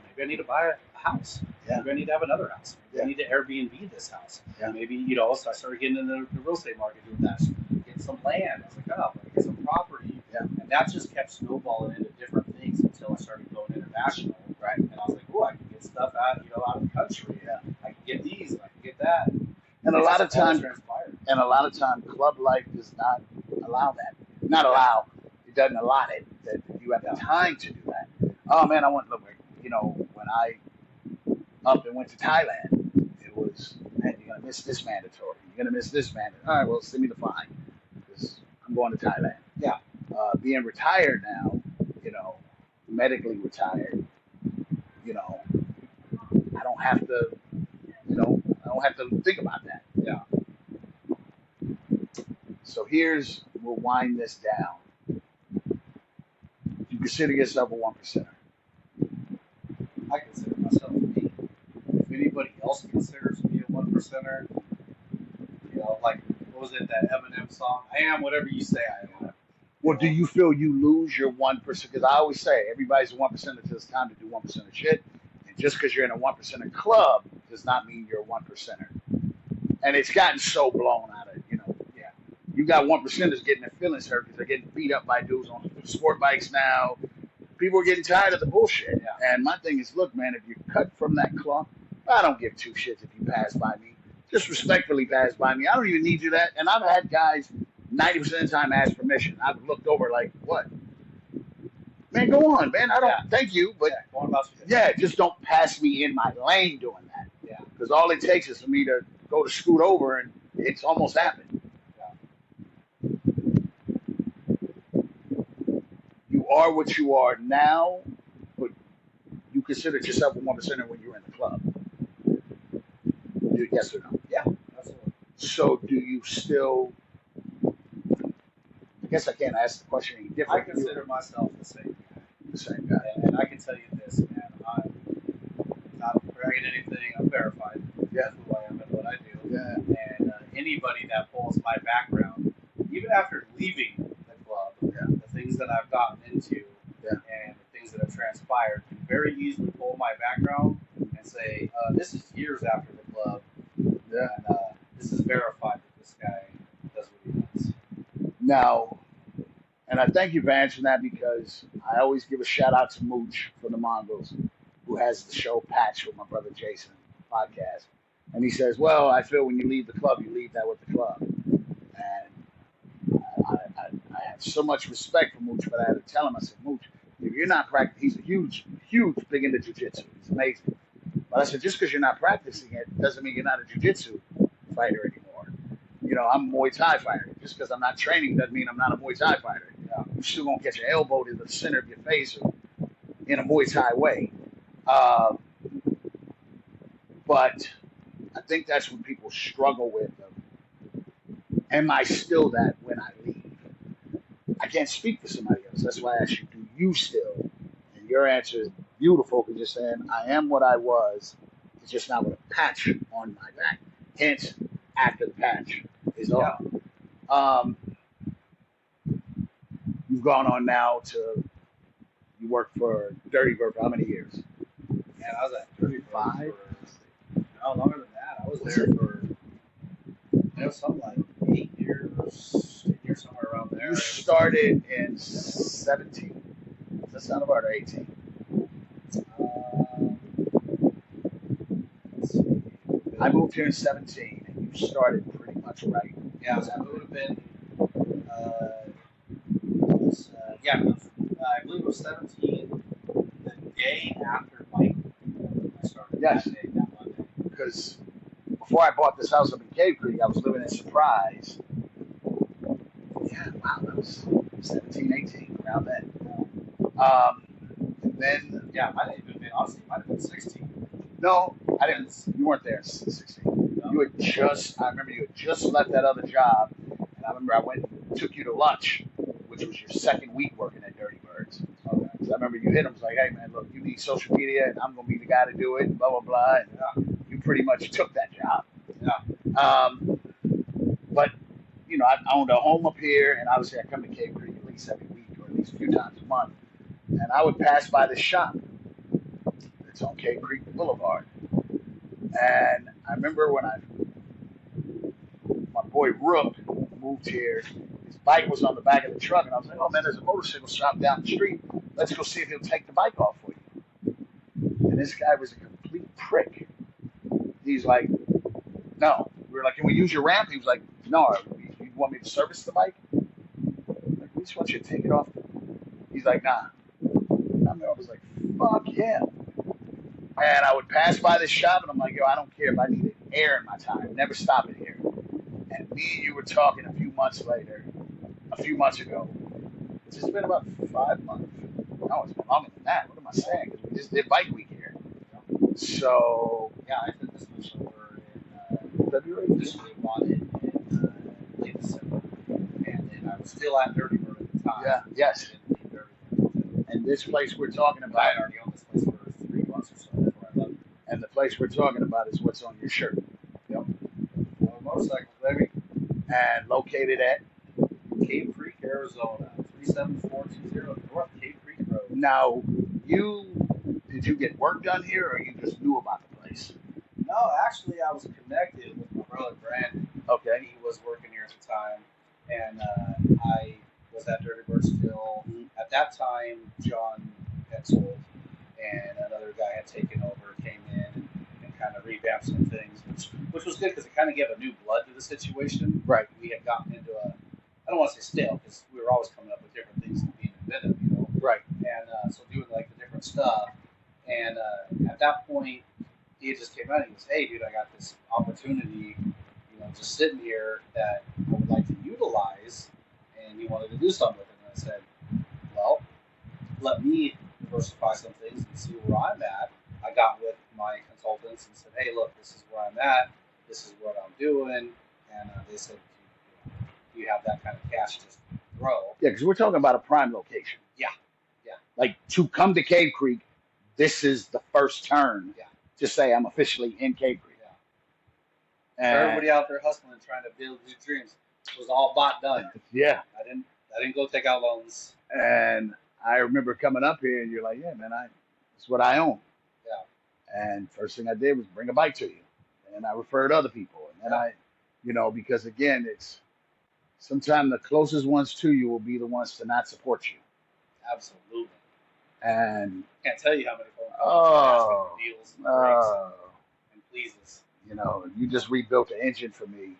maybe I need to buy a house. Yeah. Maybe I need to have another house. Maybe I need to Airbnb this house. Yeah. Maybe, so I started getting into the real estate market doing that. Getting some land. I was like, oh, get some property. Yeah. And that just kept snowballing into different things until I started going international. Right. And I was like, oh, I can get stuff out of the country. Yeah. I can get these, I can get that. And a lot of time, club life does not allow that. Not allow. It doesn't allow it. That you have the time to do that. Oh man, I went. Look, when I up and went to Thailand, it was, man, you're gonna miss this mandatory. You're gonna miss this mandatory. All right, well, send me the fine because I'm going to Thailand. Yeah. Being retired now, medically retired. I don't have to. I don't have to think about that. Yeah. So we'll wind this down. You consider yourself a 1%er? I consider myself to be. If anybody else considers me a 1%er, like, what was it, that Eminem song? I am whatever you say I am. Well, do you feel you lose your 1%? Because I always say everybody's a 1%er until it's time to do 1% shit. And just because you're in a 1%er club does not mean you're a 1%er. And it's gotten so blown out of, you got 1%ers getting their feelings hurt because they're getting beat up by dudes on sport bikes now. People are getting tired of the bullshit. Yeah. And my thing is, look, man, if you cut from that club, I don't give two shits if you pass by me. Just respectfully pass by me. I don't even need you that. And I've had guys 90% of the time ask permission. I've looked over like, what? Man, go on, man. I don't thank you, but just don't pass me in my lane doing that. Yeah. Because all it takes is for me to go to scoot over and it's almost happened. You are what you are now, but you considered yourself a 1%er when you were in the club. Yes or no? Yeah, absolutely. So do you still? I guess I can't ask the question any different. I consider myself the same guy. The same guy. And I can tell you this, man. I'm not bragging anything. I'm verified. Yeah. Who I am and what I do. Yeah. And anybody my background, even after leaving the club, the things that I've gotten into and the things that have transpired, can very easily pull my background and say, this is years after the club, and this is verified that this guy does what he does. Now, and I thank you for answering that, because I always give a shout out to Mooch from the Mongols, who has the show Patch with my brother Jason podcast. And he says, well, I feel when you leave the club, you leave that with the club. And I have so much respect for Mooch for that. I had to tell him, I said, Mooch, if you're not practicing, he's a huge, big into jiu-jitsu. He's amazing. But I said, just because you're not practicing it doesn't mean you're not a jiu-jitsu fighter anymore. You know, I'm a Muay Thai fighter. Just because I'm not training doesn't mean I'm not a Muay Thai fighter. You're still going to catch your elbow to the center of your face in a Muay Thai way. But I think that's when people struggle with them. Am I still that when I leave? I can't speak for somebody else. That's why I asked you, do you still? And your answer is beautiful, because you're saying, I am what I was. It's just not with a patch on my back. Hence, after the patch is off. You've gone on now to, you work for Dirty Bird for how many years? Man, I was at 35. No, longer than that. I was there for, something like 8 years, somewhere around there. You started in 17. Does that sound about 18? I moved here in 17, and you started pretty much right. Yeah, so it would have been, I believe it was 17, the day after Mike. I started Yes. that day, that Monday. Because before I bought this house up in Cave Creek, I was living in Surprise. Yeah, wow, that was 17, 18, around then. And then, Yeah, might have even been, honestly, it might have been 16. no, I didn't. You weren't there in 16. No. You had just, I remember you had just left that other job, and I remember I went and took you to lunch, which was your second week working at Dirty Birds. Okay. So I remember you hit him, was like, hey man, look, you need social media, and I'm going to be the guy to do it, and blah, blah, blah. And you pretty much took that job. Yeah. But, you know, I owned a home up here, and obviously I come to Cave Creek at least every week, or at least a few times a month. And I would pass by this shop. It's on Cave Creek Boulevard. And I remember when my boy Rook moved here, his bike was on the back of the truck, and I was like, oh man, there's a motorcycle shop down the street. Let's go see if he'll take the bike off for you. And this guy was a complete prick. He's like, no. We were like, can we use your ramp? He was like, no, you want me to service the bike? I'm like, we just want you to take it off. He's like, nah. I was like, fuck yeah. And I would pass by this shop, and I'm like, yo, I don't care if I needed air in my tire. Never stop it here. And me and you were talking a few months ago. It's just been about 5 months. No, it's been longer than that. What am I saying? Because we just did bike week here. So, Yeah, I did this much over in February? Officially bought it in late December. And then I was still at Dirty Bird at the time. Yeah, yes. And this place we're talking I about, had already owned this place for 3 months or so before I left. and the place we're talking about is what's on your shirt. Motorcycles, baby. And located at? Cave Creek, Arizona, 37420 North Cave Creek Road. Now, did you get work done here, or you just knew about the place? No, actually, I was connected with my brother Brandon. Okay. He was working here at the time, and I was at Dirty Bird still. At that time, John had sold, and another guy had taken over, came in, and kind of revamped some things, which was good because it kind of gave a new blood to the situation. Right. We had gotten into I don't want to say stale, because we were always coming up with different things and being inventive, you know. Right. And so doing like the different stuff. And at that point, he just came out and he goes, hey, dude, I got this opportunity, you know, just sitting here that I would like to utilize, and he wanted to do something with it. And I said, well, let me diversify some things and see where I'm at. I got with my consultants and said, hey, look, this is where I'm at. This is what I'm doing. And they said, do you have that kind of cash to grow? Yeah, because we're talking about a prime location. Yeah, yeah. Like, to come to Cave Creek, this is the first turn to say I'm officially in Cave Creek. Yeah. For everybody out there hustling and trying to build new dreams, It was all bought done. Yeah. I didn't go take out loans. And I remember coming up here, and you're like, yeah, man, it's what I own. Yeah. And first thing I did was bring a bike to you, and I referred other people, and then because again, it's sometimes the closest ones to you will be the ones to not support you. Absolutely. And can't tell you how many phone calls asking for deals and breaks and pleases. You just rebuilt the engine for me,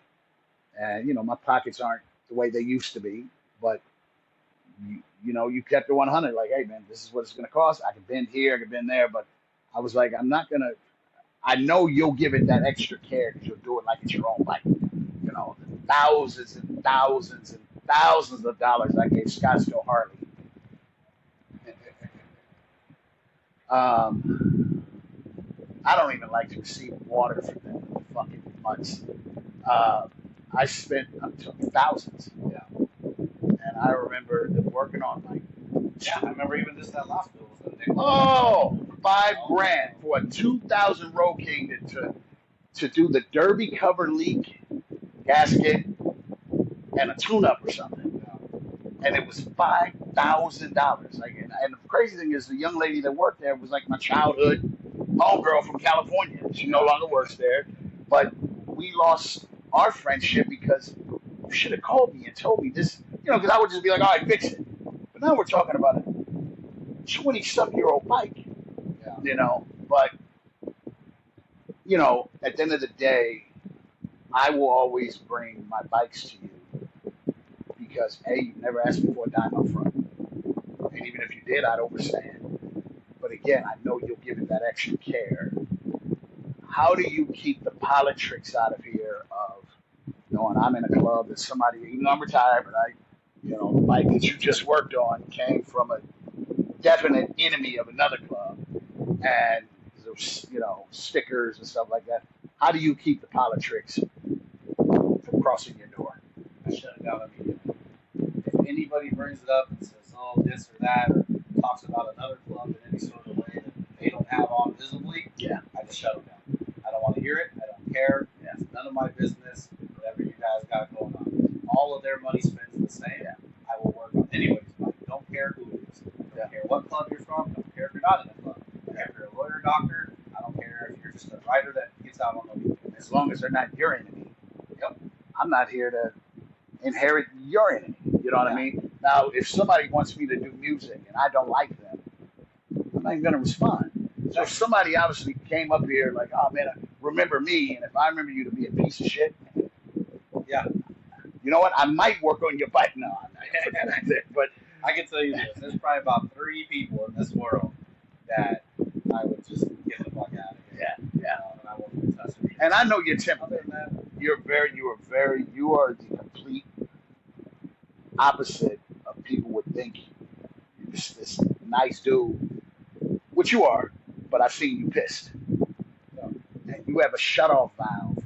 and my pockets aren't the way they used to be, but you kept it 100. Like, hey man, this is what it's gonna cost. I can bend here, I can bend there, but I was like, I'm not gonna. I know you'll give it that extra care because you'll do it like it's your own bike. Thousands and thousands and thousands of dollars I gave Scottsdale Harley. I don't even like to receive water for them fucking months. I spent thousands. Yeah. And I remember working on my. Yeah, I remember even just that last bill was $5,000 for a 2000 Road King to do the derby cover leak gasket and a tune-up or something. And it was $5,000. Like, and the crazy thing is, the young lady that worked there was like my childhood homegirl from California. She no longer works there, but we lost our friendship because you should have called me and told me this. Because I would just be like, all right, fix it. But now we're talking about a 20-something-year-old bike. Yeah. But at the end of the day, I will always bring my bikes to you because you never asked me for a dime up front. And even if you did, I'd overstand. But again, I know you'll give it that extra care. How do you keep the politics out of here of knowing I'm in a club that somebody, even though I'm retired, but the bike that you just worked on came from a definite enemy of another club, and there's stickers and stuff like that. How do you keep the politics from crossing your door? I shut it down immediately. If anybody brings it up and says, oh, this or that, or talks about another club in any sort of way that they don't have on visibly, I just shut them down. I don't want to hear it. I don't care. It's none of my business. Whatever you guys got going on. All of their money spent the same. I will work on anybody's money. Don't care who it is. Don't care what club you're from. Don't care if you're not in a club. Don't care if you're a lawyer, doctor. I don't care if you're just a writer that gets out on the weekend. As long as they're not your enemy. Yep. I'm not here to inherit your enemy. You know what I mean? Now, if somebody wants me to do music and I don't like them, I'm not even going to respond. So if somebody obviously came up here like, oh man, remember me, and if I remember you to be a piece of shit, you know what? I might work on your bike now. But I can tell you this: there's probably about 3 people in this world that I would just get the fuck out of here. Yeah. And I won't even touch it. And I know you're temperament. You are the complete opposite of people would think. You're just this nice dude, which you are, but I've seen you pissed. And you have a shutoff valve,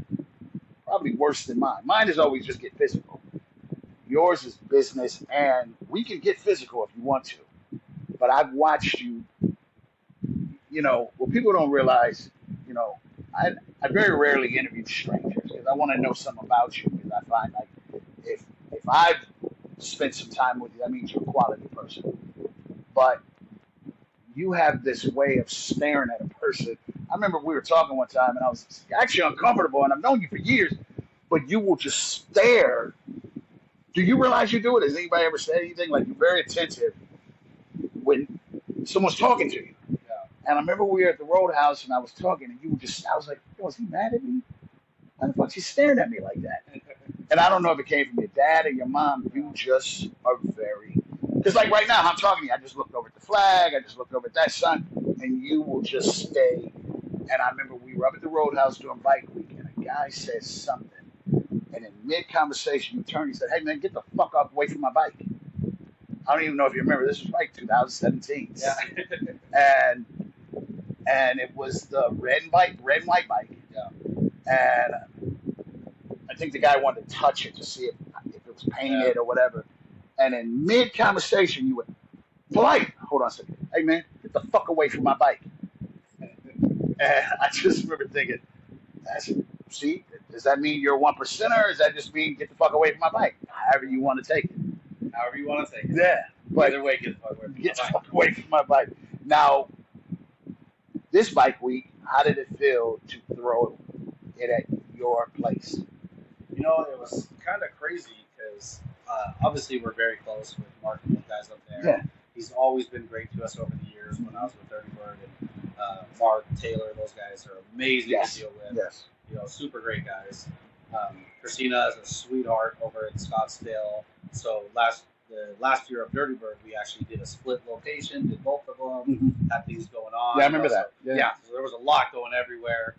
probably worse than mine. Mine is always just get physical. Yours is business, and we can get physical if you want to. But I've watched you, what people don't realize, I very rarely interview strangers because I want to know something about you, because I find like if I've spent some time with you, that means you're a quality person. But you have this way of staring at a person. I remember we were talking one time, and I was actually uncomfortable, and I've known you for years, but you will just stare. Do you realize you do it? Has anybody ever said anything? Like, you're very attentive when someone's talking to you. And I remember we were at the Roadhouse, and I was talking, and I was like, was he mad at me? Why the fuck she staring at me like that? And I don't know if it came from your dad or your mom. You just are very... Because like right now, I'm talking to you, I just looked over at the flag, I just looked over at that sun, and you will just stay. And I remember we were up at the Roadhouse doing bike week, and a guy says something. And in mid-conversation, you turn, he said, hey man, get the fuck up away from my bike. I don't even know if you remember, this was like 2017. Yeah. And it was the red and white bike. Yeah. And I think the guy wanted to touch it to see if it was painted or whatever. And in mid-conversation, you went, polite. Hold on a second. Hey, man, get the fuck away from my bike. And I just remember thinking, that's See, does that mean you're a 1%er, or does that just mean get the fuck away from my bike? However you want to take it. However you want to take it. Yeah, but either way, get the fuck away from get the my bike. fuck away from my bike. Now, this bike week, how did it feel to throw it at your place? You know, it was kind of crazy because obviously we're very close with Mark and those guys up there. Yeah. He's always been great to us over the years when I was with Dirty Bird. And Mark, Taylor, those guys are amazing Yes. to deal with. Yes. You know, super great guys. Christina is a sweetheart over in Scottsdale. So the last year of Dirty Bird, we actually did a split location, did both of them, had things going on. Yeah, I remember that. So, yeah, so there was a lot going everywhere.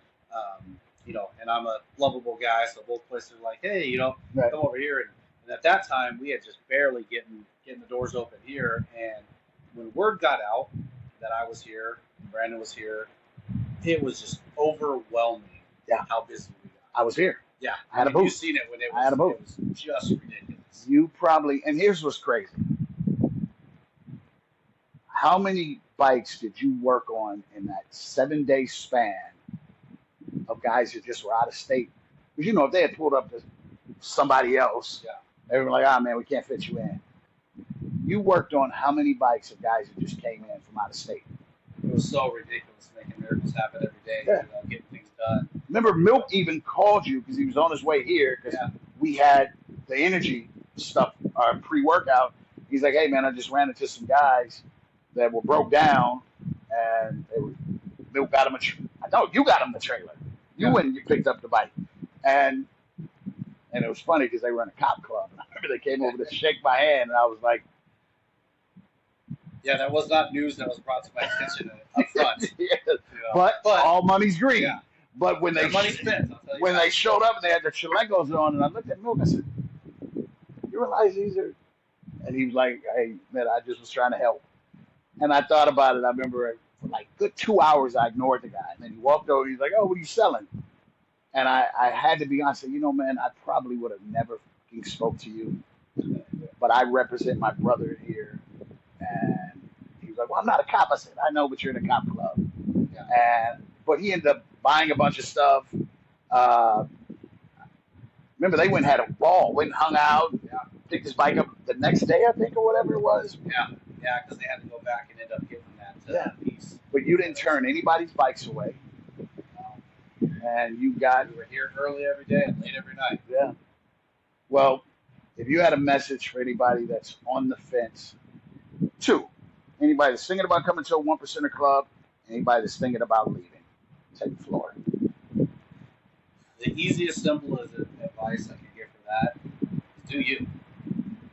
You know, and I'm a lovable guy, so both places are like, hey, you know, Right. come over here. And at that time, we had just barely getting the doors open here. And when word got out that I was here, Brandon was here, it was just overwhelming. Yeah. How busy we got. I was here. Yeah, I had a booth. You've seen it when it was. I had a booth. It was just ridiculous. You probably, and here's what's crazy. How many bikes did you work on in that 7-day span of guys that just were out of state? Because, you know, if they had pulled up to somebody else, Yeah. they were like, man, we can't fit you in. You worked on how many bikes of guys that just came in from out of state? It was so ridiculous, making miracles happen every day. Yeah. You know, getting things done. Remember, Milk even called you because he was on his way here because we had the energy stuff, our pre-workout. He's like, hey, man, I just ran into some guys that were broke down, and Milk got him you got him the trailer. You went and you picked up the bike. And it was funny because they were in a cop club. And I remember they came over to shake my hand, and I was like, yeah, that was not news that was brought to my attention up front. yeah. You know. But all money's green. Yeah. But when Their money spent, I'll tell you when that. they showed up and they had their chalecos on, and I looked at Milk, I said, you realize these are, and he was like, hey, man, I just was trying to help. And I thought about it. I remember for like good 2 hours, I ignored the guy. And then he walked over, he's like, oh, what are you selling? And I had to be honest, I said, you know, man, I probably would have never fucking spoke to you, but I represent my brother here. And he was like, well, I'm not a cop. I said, I know, but you're in a cop club. Yeah. But he ended up buying a bunch of stuff. Remember, they went and had a ball, went and hung out, picked his bike up the next day, I think, or whatever it was. Yeah, because they had to go back and end up getting that piece. But you didn't turn anybody's bikes away. And you got... We were here early every day and late every night. Yeah. Well, if you had a message for anybody that's on the fence, anybody that's thinking about coming to a 1%er club, anybody that's thinking about leaving, take the floor. The easiest, simplest advice I could give for that is do you.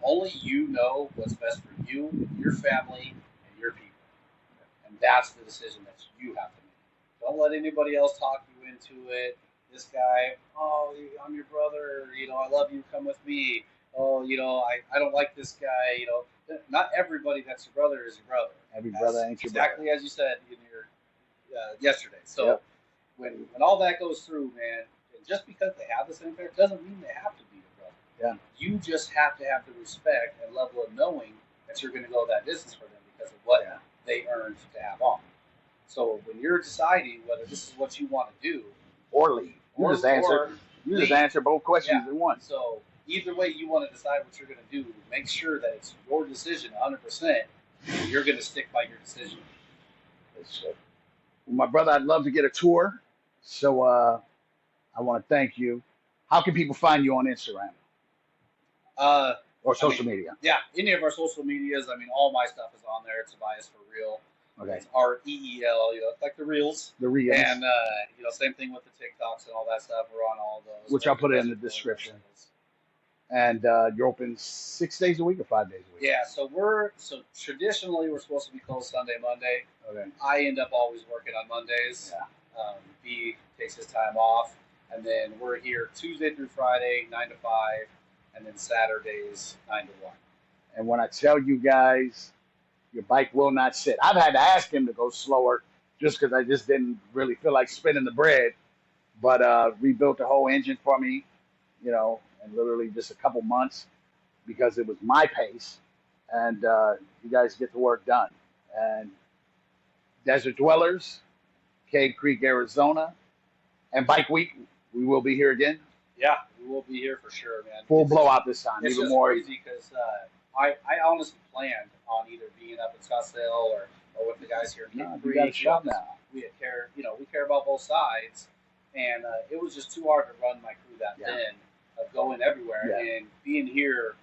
Only you know what's best for you, your family, and your people. And that's the decision that you have to make. Don't let anybody else talk you into it. This guy, oh, I'm your brother, you know, I love you, come with me. Oh, you know, I don't like this guy, you know. Not everybody that's your brother is your brother. Every brother ain't your brother. Exactly as you said in your yesterday. So when all that goes through, man, just because they have the same fair doesn't mean they have to be your brother. Yeah. You just have to have the respect and level of knowing that you're going to go that distance for them because of what they earned to have on. So when you're deciding whether this is what you want to do or leave, you just answer both questions at once. So either way you want to decide what you're going to do, make sure that it's your decision 100%. And you're going to stick by your decision. Well, my brother, I'd love to get a tour. So I want to thank you. How can people find you on Instagram? Or social media? Yeah, any of our social medias. I mean, all my stuff is on there. It's Tobias for real. Okay. It's REEL, you know, like the reels. The reels. And, you know, same thing with the TikToks and all that stuff. We're on all those. Which I'll put it in the description. And you're open 6 days a week or 5 days a week? Yeah, so traditionally we're supposed to be closed Sunday, Monday. Okay. I end up always working on Mondays. Yeah. B takes his time off. And then we're here Tuesday through Friday, 9 to 5. And then Saturdays, 9 to 1. And when I tell you guys, your bike will not sit. I've had to ask him to go slower just because I just didn't really feel like spinning the bread. But rebuilt the whole engine for me, you know, in literally just a couple months because it was my pace. And you guys get the work done. And Desert Dwellers, Cave Creek, Arizona, and Bike Week we will be here again. Yeah, we will be here for sure, man. Full blowout this time, It's even just more. crazy because I honestly planned on either being up in Scottsdale or with the guys here in Cape You got a Creek. shop now. We care about both sides, and it was just too hard to run my crew that thin of going everywhere and being here.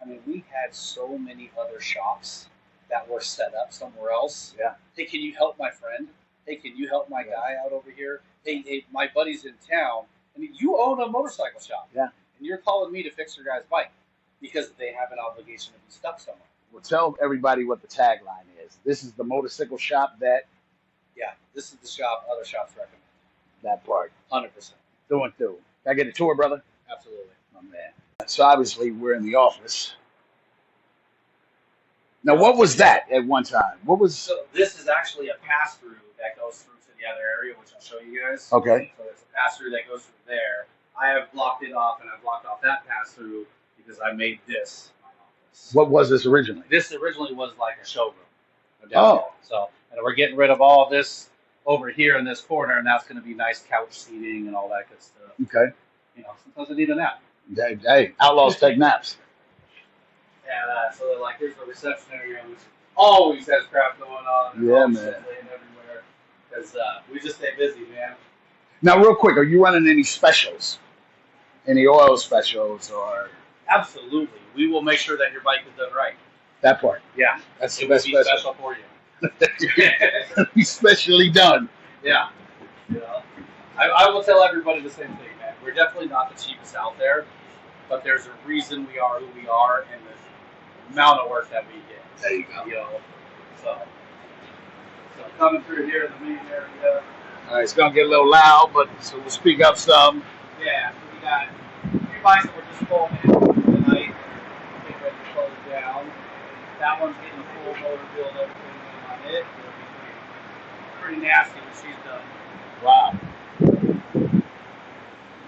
I mean, we had so many other shops that were set up somewhere else. Yeah. Hey, can you help my friend? Hey, can you help my guy out over here? Hey, my buddy's in town. I mean, you own a motorcycle shop. Yeah. And you're calling me to fix your guy's bike because they have an obligation to be stuck somewhere. Well, tell everybody what the tagline is. This is the motorcycle shop that. Yeah, this is the shop other shops recommend. That part. 100%. Through and through. Can I get a tour, brother? Absolutely. Oh, man. So obviously we're in the office. Now, what was that at one time? What was? So this is actually a pass-through that goes through to the other area, which I'll show you guys. Okay. So there's a pass-through that goes through there. I have blocked it off, and I've blocked off that pass-through because I made this my office. What was this originally? This originally was like a showroom. Oh. So, and we're getting rid of all of this over here in this corner, and that's going to be nice couch seating and all that good stuff. Okay. You know, sometimes I need a nap. Hey, outlaws take naps. And so they're like, here's the reception area, which always has crap going on. Yeah, man. man. Everywhere. Because we just stay busy, man. Now, real quick, are you running any specials? Any oil specials or? Absolutely. We will make sure that your bike is done right. That part. Yeah. That's the It will best be special. special for you. Be specially done. Yeah. You know, I will tell everybody the same thing, man. We're definitely not the cheapest out there, but there's a reason we are who we are and the amount of work that we get. There you go. You know, so coming through here in the main area. All right, it's gonna get a little loud, but so we'll speak up some. Yeah, so we got a few bikes that we're just pulling in tonight. Getting ready to close down. That one's getting a full motor build, everything on it. It'll be pretty nasty when she's done. Wow.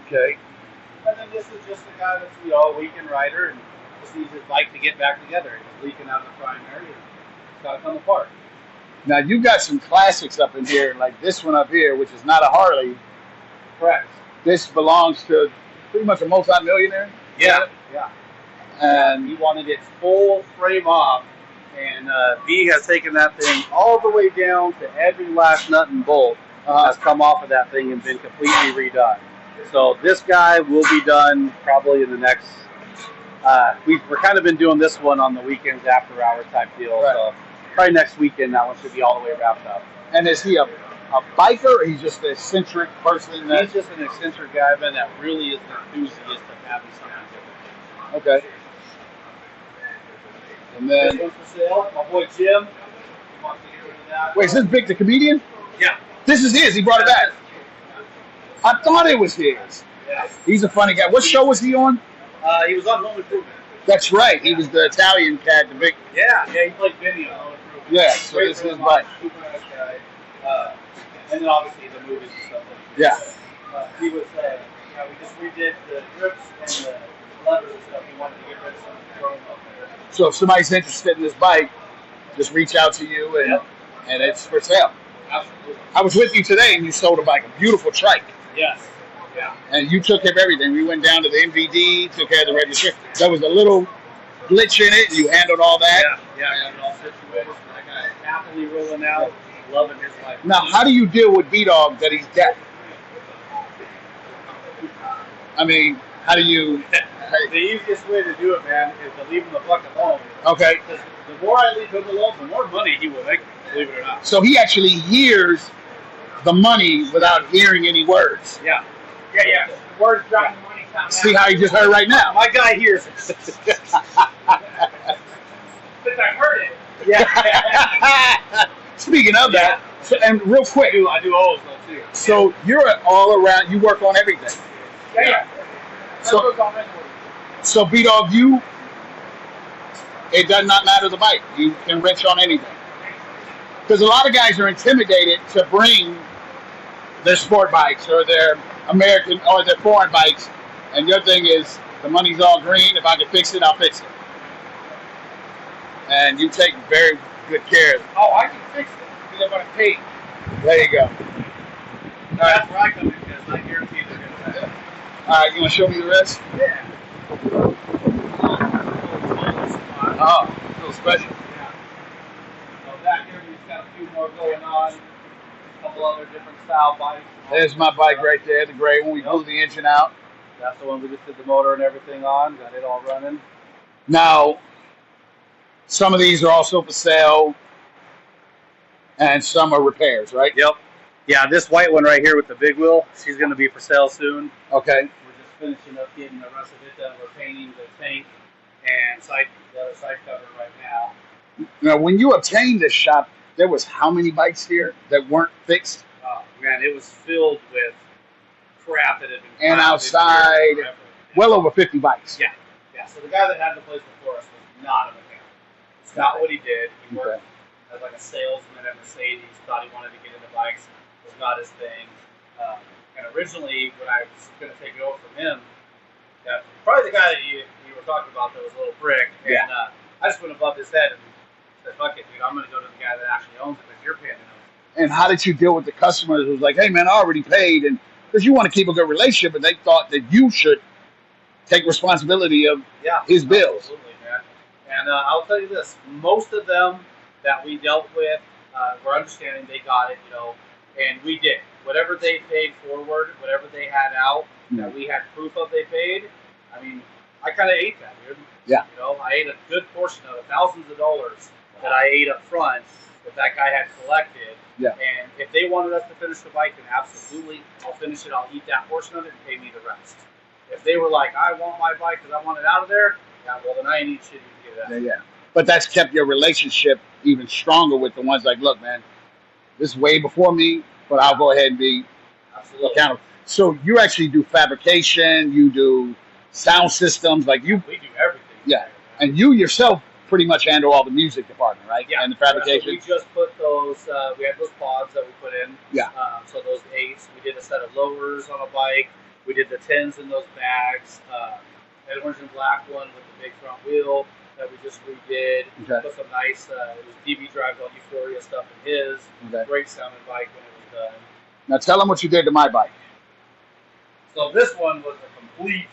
Okay. And then this is just a guy that's, you know, a weekend rider and just needs his bike to get back together. It's leaking out of the primary and it's got to come apart. Now you got some classics up in here, like this one up here, which is not a Harley. Correct. This belongs to pretty much a multi-millionaire. Yeah. Yeah. And he wanted its full frame off, and B has taken that thing all the way down to every last nut and bolt has come off of that thing and been completely redone. So this guy will be done probably in the next. We're kind of been doing this one on the weekends, after hours type deal. Right. So probably next weekend that one should be all the way wrapped up. And is he a biker, or he's just an eccentric person? He's just an eccentric guy, man, that really is an enthusiast of having something different. Okay. And then, This one's for sale. My boy Jim wants to get rid of that. wait, is this Vic the comedian? Yeah. This is his. He brought it back. I thought it was his. Yeah. He's a funny guy. What show was he on? He was on Home Improvement. That's right. He was the Italian cat, the big. Yeah, he played Vinny on Home Improvement. Yeah, so this is his bike. Super nice guy. And then obviously the movies and stuff. Yeah. He was, we just redid the grips and the levers and stuff. He wanted to get rid of some of the chrome up there. So if somebody's interested in this bike, just reach out to you, and it's for sale. Absolutely. I was with you today, and you sold a bike, a beautiful trike. Yes. Yeah. And you took care of everything. We went down to the MVD, took care of the registration. There was a little glitch in it, and you handled all that. Yeah. And all situated. That guy is happily rolling out, loving his life. Now, how do you deal with B-Dog that he's deaf? I mean, how do you... The easiest way to do it, man, is to leave him the fuck alone. Okay. Because the more I leave him alone, the more money he will make, believe it or not. So he actually hears the money without hearing any words. Yeah. The words dropping money coming out. See how he just heard right now? My guy hears it. Since I heard it. Yeah. Speaking of that, so, and real quick, I do O's though too. so you're all around, you work on everything. Yeah. So- So B-Dog, it does not matter the bike. You can wrench on anything. Because a lot of guys are intimidated to bring their sport bikes or their American or their foreign bikes. And your thing is, the money's all green. If I can fix it, I'll fix it. And you take very good care of it. Oh, I can fix it because I'm going to pay. There you go. That's where I come in because I guarantee they're going to All right, you want to show me the rest? Yeah. Oh, a little special. Yeah. So back here we've got a few more going on. A couple other different style bikes. There's my bike right there, the gray one. We blew the engine out. That's the one we just did the motor and everything on. Got it all running. Now, some of these are also for sale, and some are repairs, right? Yep. Yeah, this white one right here with the big wheel, she's going to be for sale soon. Okay. We're just finishing up getting the rest of it done. We're painting the tank and the other side cover right now. Now, when you obtained this shop, there was how many bikes here that weren't fixed? Oh, man, it was filled with crap that had been And piled in outside, here forever. well over 50 bikes. Yeah. Yeah, so the guy that had the place before us was not a mechanic. It's not what he did. He worked as like a salesman at Mercedes, thought he wanted to get into bikes. It was not his thing. And originally, when I was going to take it over from him, probably the guy that you were talking about that was a little prick, and I just went above his head and said, fuck it, dude, I'm going to go to the guy that actually owns it because you're paying him. And how did you deal with the customers who was like, hey, man, I already paid? And because you want to keep a good relationship, and they thought that you should take responsibility of his bills. Absolutely, man. And I'll tell you this, most of them that we dealt with were understanding. They got it, and we did. Whatever they paid forward, whatever they had out, that we had proof of they paid, I mean, I kind of ate that, dude. Yeah. I ate a good portion of it, thousands of dollars that I ate up front that guy had collected. Yeah. And if they wanted us to finish the bike, then absolutely, I'll finish it. I'll eat that portion of it and pay me the rest. If they were like, I want my bike because I want it out of there, well, then I ain't eat shit to get it out. Yeah. But that's kept your relationship even stronger with the ones like, look, man, this is way before me, but I'll go ahead and be accountable. So you actually do fabrication, you do sound systems, like you. We do everything. Yeah. And you yourself pretty much handle all the music department, right? Yeah. And the fabrication. So we just put those, we had those pods that we put in. Yeah. So those 8s, we did a set of lowers on a bike. We did the 10s in those bags. An orange and black one with the big front wheel that we just redid. Okay. Put some nice, it was DB drives all Euphoria stuff in his. Okay. Great sounding bike when it was done. Now tell them what you did to my bike. So this one was a complete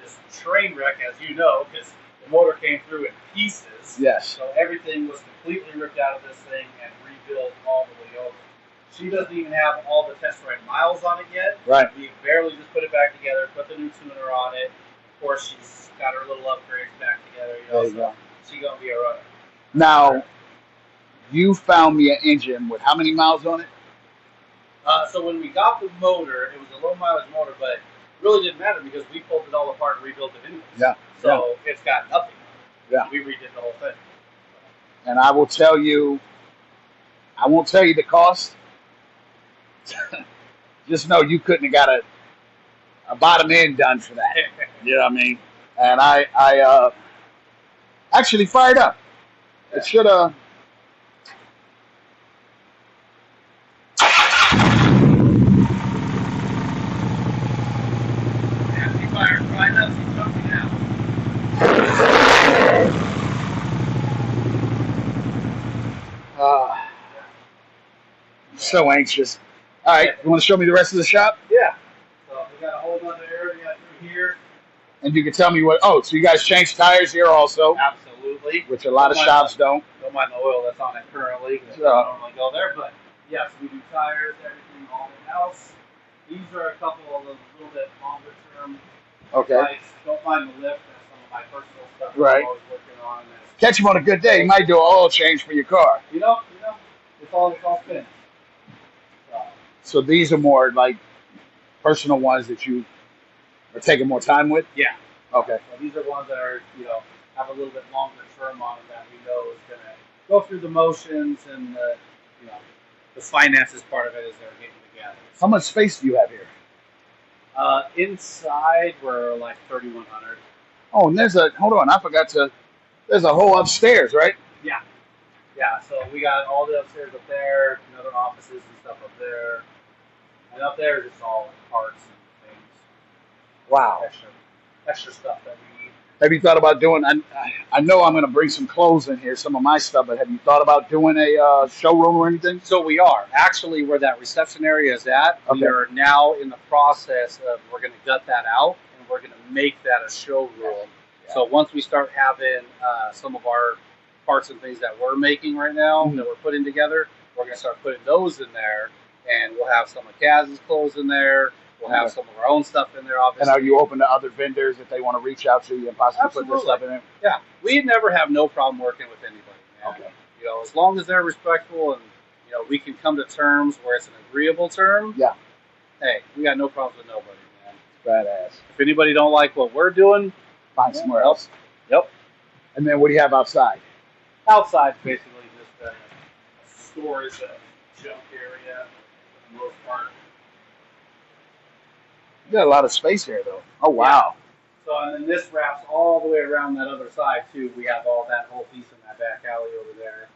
just train wreck, as you know, because the motor came through in pieces. Yes. So everything was completely ripped out of this thing and rebuilt all the way over. She doesn't even have all the test ride miles on it yet. Right. We barely just put it back together, put the new tuner on it. Of course, she's got her little upgrades back together. There you go. She's going to be a runner. Now, you found me an engine with how many miles on it? So when we got the motor, it was a low mileage motor, but it really didn't matter because we pulled it all apart and rebuilt it anyway. Yeah. So it's got nothing. Yeah. We redid the whole thing. And I will tell you, I won't tell you the cost. Just know you couldn't have got a bottom end done for that. You know what I mean? And I actually fired up. It should have. So anxious. All right, you want to show me the rest of the shop? Yeah. So we got a whole other area through here. And you can tell me what. Oh, so you guys change tires here also? Absolutely. Which a lot of shops don't. Don't mind the oil that's on it currently. So, I don't normally go there, but yes, we do tires, everything, all in house. These are a couple of a little bit longer term bikes. Don't mind the lift. That's some of my personal stuff that I'm always working on. Catch them on a good day. You might do an oil change for your car. You know, it's all finished. So these are more like personal ones that you are taking more time with? Yeah. Okay. So these are ones that are, have a little bit longer term on them that we know is going to go through the motions and the finances part of it is they're getting together. How much space do you have here? Inside we're like 3,100. Oh, and there's there's a whole upstairs, right? Yeah. Yeah, so we got all the upstairs up there, and other offices and stuff up there. And up there is just all parts and things. Wow. Extra stuff that we need. Have you thought about doing? I know I'm going to bring some clothes in here, some of my stuff, but have you thought about doing a showroom or anything? So we are actually where that reception area is at. Okay. We are now in the process of we're going to gut that out and we're going to make that a showroom. Yeah. So once we start having some of our parts and things that we're making right now that we're putting together, we're going to start putting those in there, and we'll have some of Kaz's clothes in there. We'll have some of our own stuff in there, obviously. And are you open to other vendors if they want to reach out to you and possibly put this stuff in there? Yeah, we never have no problem working with anybody, man. Okay. You know, as long as they're respectful and you know we can come to terms where it's an agreeable term. Yeah. Hey, we got no problems with nobody, man. Badass. If anybody don't like what we're doing, Find somewhere else. Yep. And then what do you have outside? Outside, basically, just a storage, junk area, for the most part. You got a lot of space here, though. Oh, wow. So, and then this wraps all the way around that other side, too. We have all that whole piece in that back alley over there.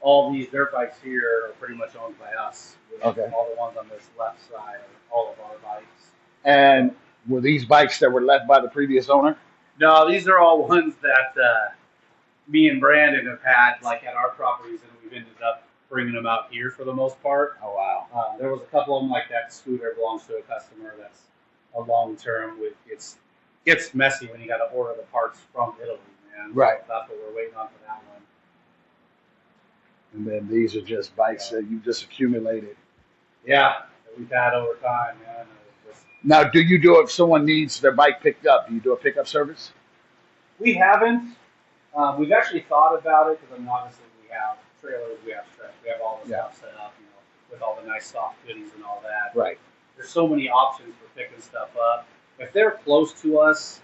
All these dirt bikes here are pretty much owned by us. Okay. All the ones on this left side are all of our bikes. And were these bikes that were left by the previous owner? No, these are all ones that me and Brandon have had, like, at our properties, and we've ended up bringing them out here for the most part. Oh, wow. There was a couple of them, like that scooter belongs to a customer that's a long term. Gets messy when you got to order the parts from Italy, man. Right. So that's what we're waiting on for that one. And then these are just bikes that you just accumulated. Yeah, that we've had over time, man. Now, do you do, if someone needs their bike picked up, do you do a pickup service? We haven't. We've actually thought about it because, I mean, obviously we have trailers, we have stretch, we have all the stuff set up, you know, with all the nice soft goodies and all that. Right. There's so many options for picking stuff up. If they're close to us,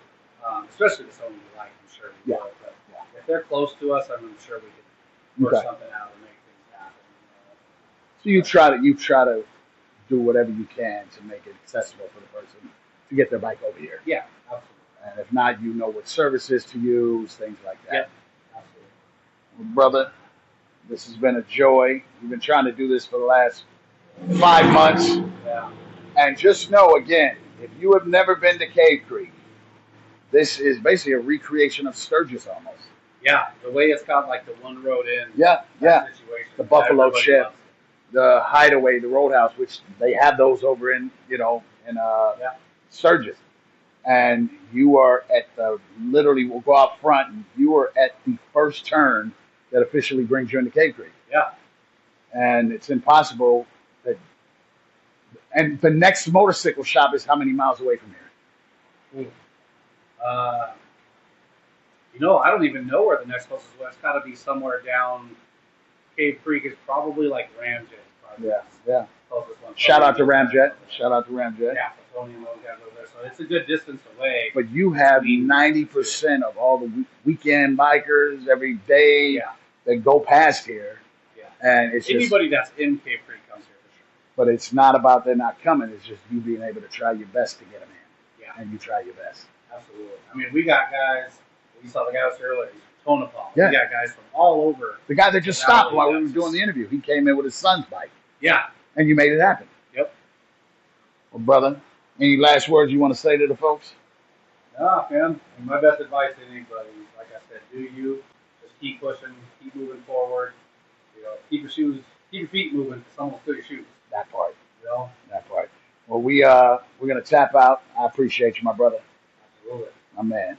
especially with someone we like, I'm sure we will. But if they're close to us, I'm sure we can work something out and make things happen. So you try to do whatever you can to make it accessible for the person to get their bike over here. Yeah, absolutely. And if not, you know what services to use, things like that. Yep, absolutely. Well, brother, this has been a joy. We've been trying to do this for the last 5 months. Yeah. And just know, again, if you have never been to Cave Creek, this is basically a recreation of Sturgis almost. Yeah, the way it's got like the one road in. Yeah. Situation, The Buffalo everybody Chip, loves it. the Hideaway, the Roadhouse, which they have those over in, Sturgis. And you are at literally, we'll go out front, and you are at the first turn that officially brings you into Cave Creek. Yeah. And it's impossible that, and the next motorcycle shop is how many miles away from here? Ooh. I don't even know where the next closest was. It's got to be somewhere down. Cave Creek is probably like Ramjet. Yeah. Closest one. Shout out to Ramjet. Yeah, Tony and those guys over there. So it's a good distance away. But you have 90% of all the weekend bikers every day that go past here. Yeah. And it's anybody that's in Cave Creek comes here for sure. But it's not about they're not coming. It's just you being able to try your best to get them in. Yeah. And you try your best. Absolutely. I mean, we got guys. We saw the guys earlier. Tonopah. Yeah. We got guys from all over. The guy that just stopped while we were doing the interview, he came in with his son's bike. Yeah. And you made it happen. Yep. Well, brother, any last words you want to say to the folks? No, man. My best advice to anybody, like I said, do you. Just keep pushing, keep moving forward. Keep your feet moving, because someone will steal your shoes. That part. That part. Well, we're gonna tap out. I appreciate you, my brother. Absolutely. My man.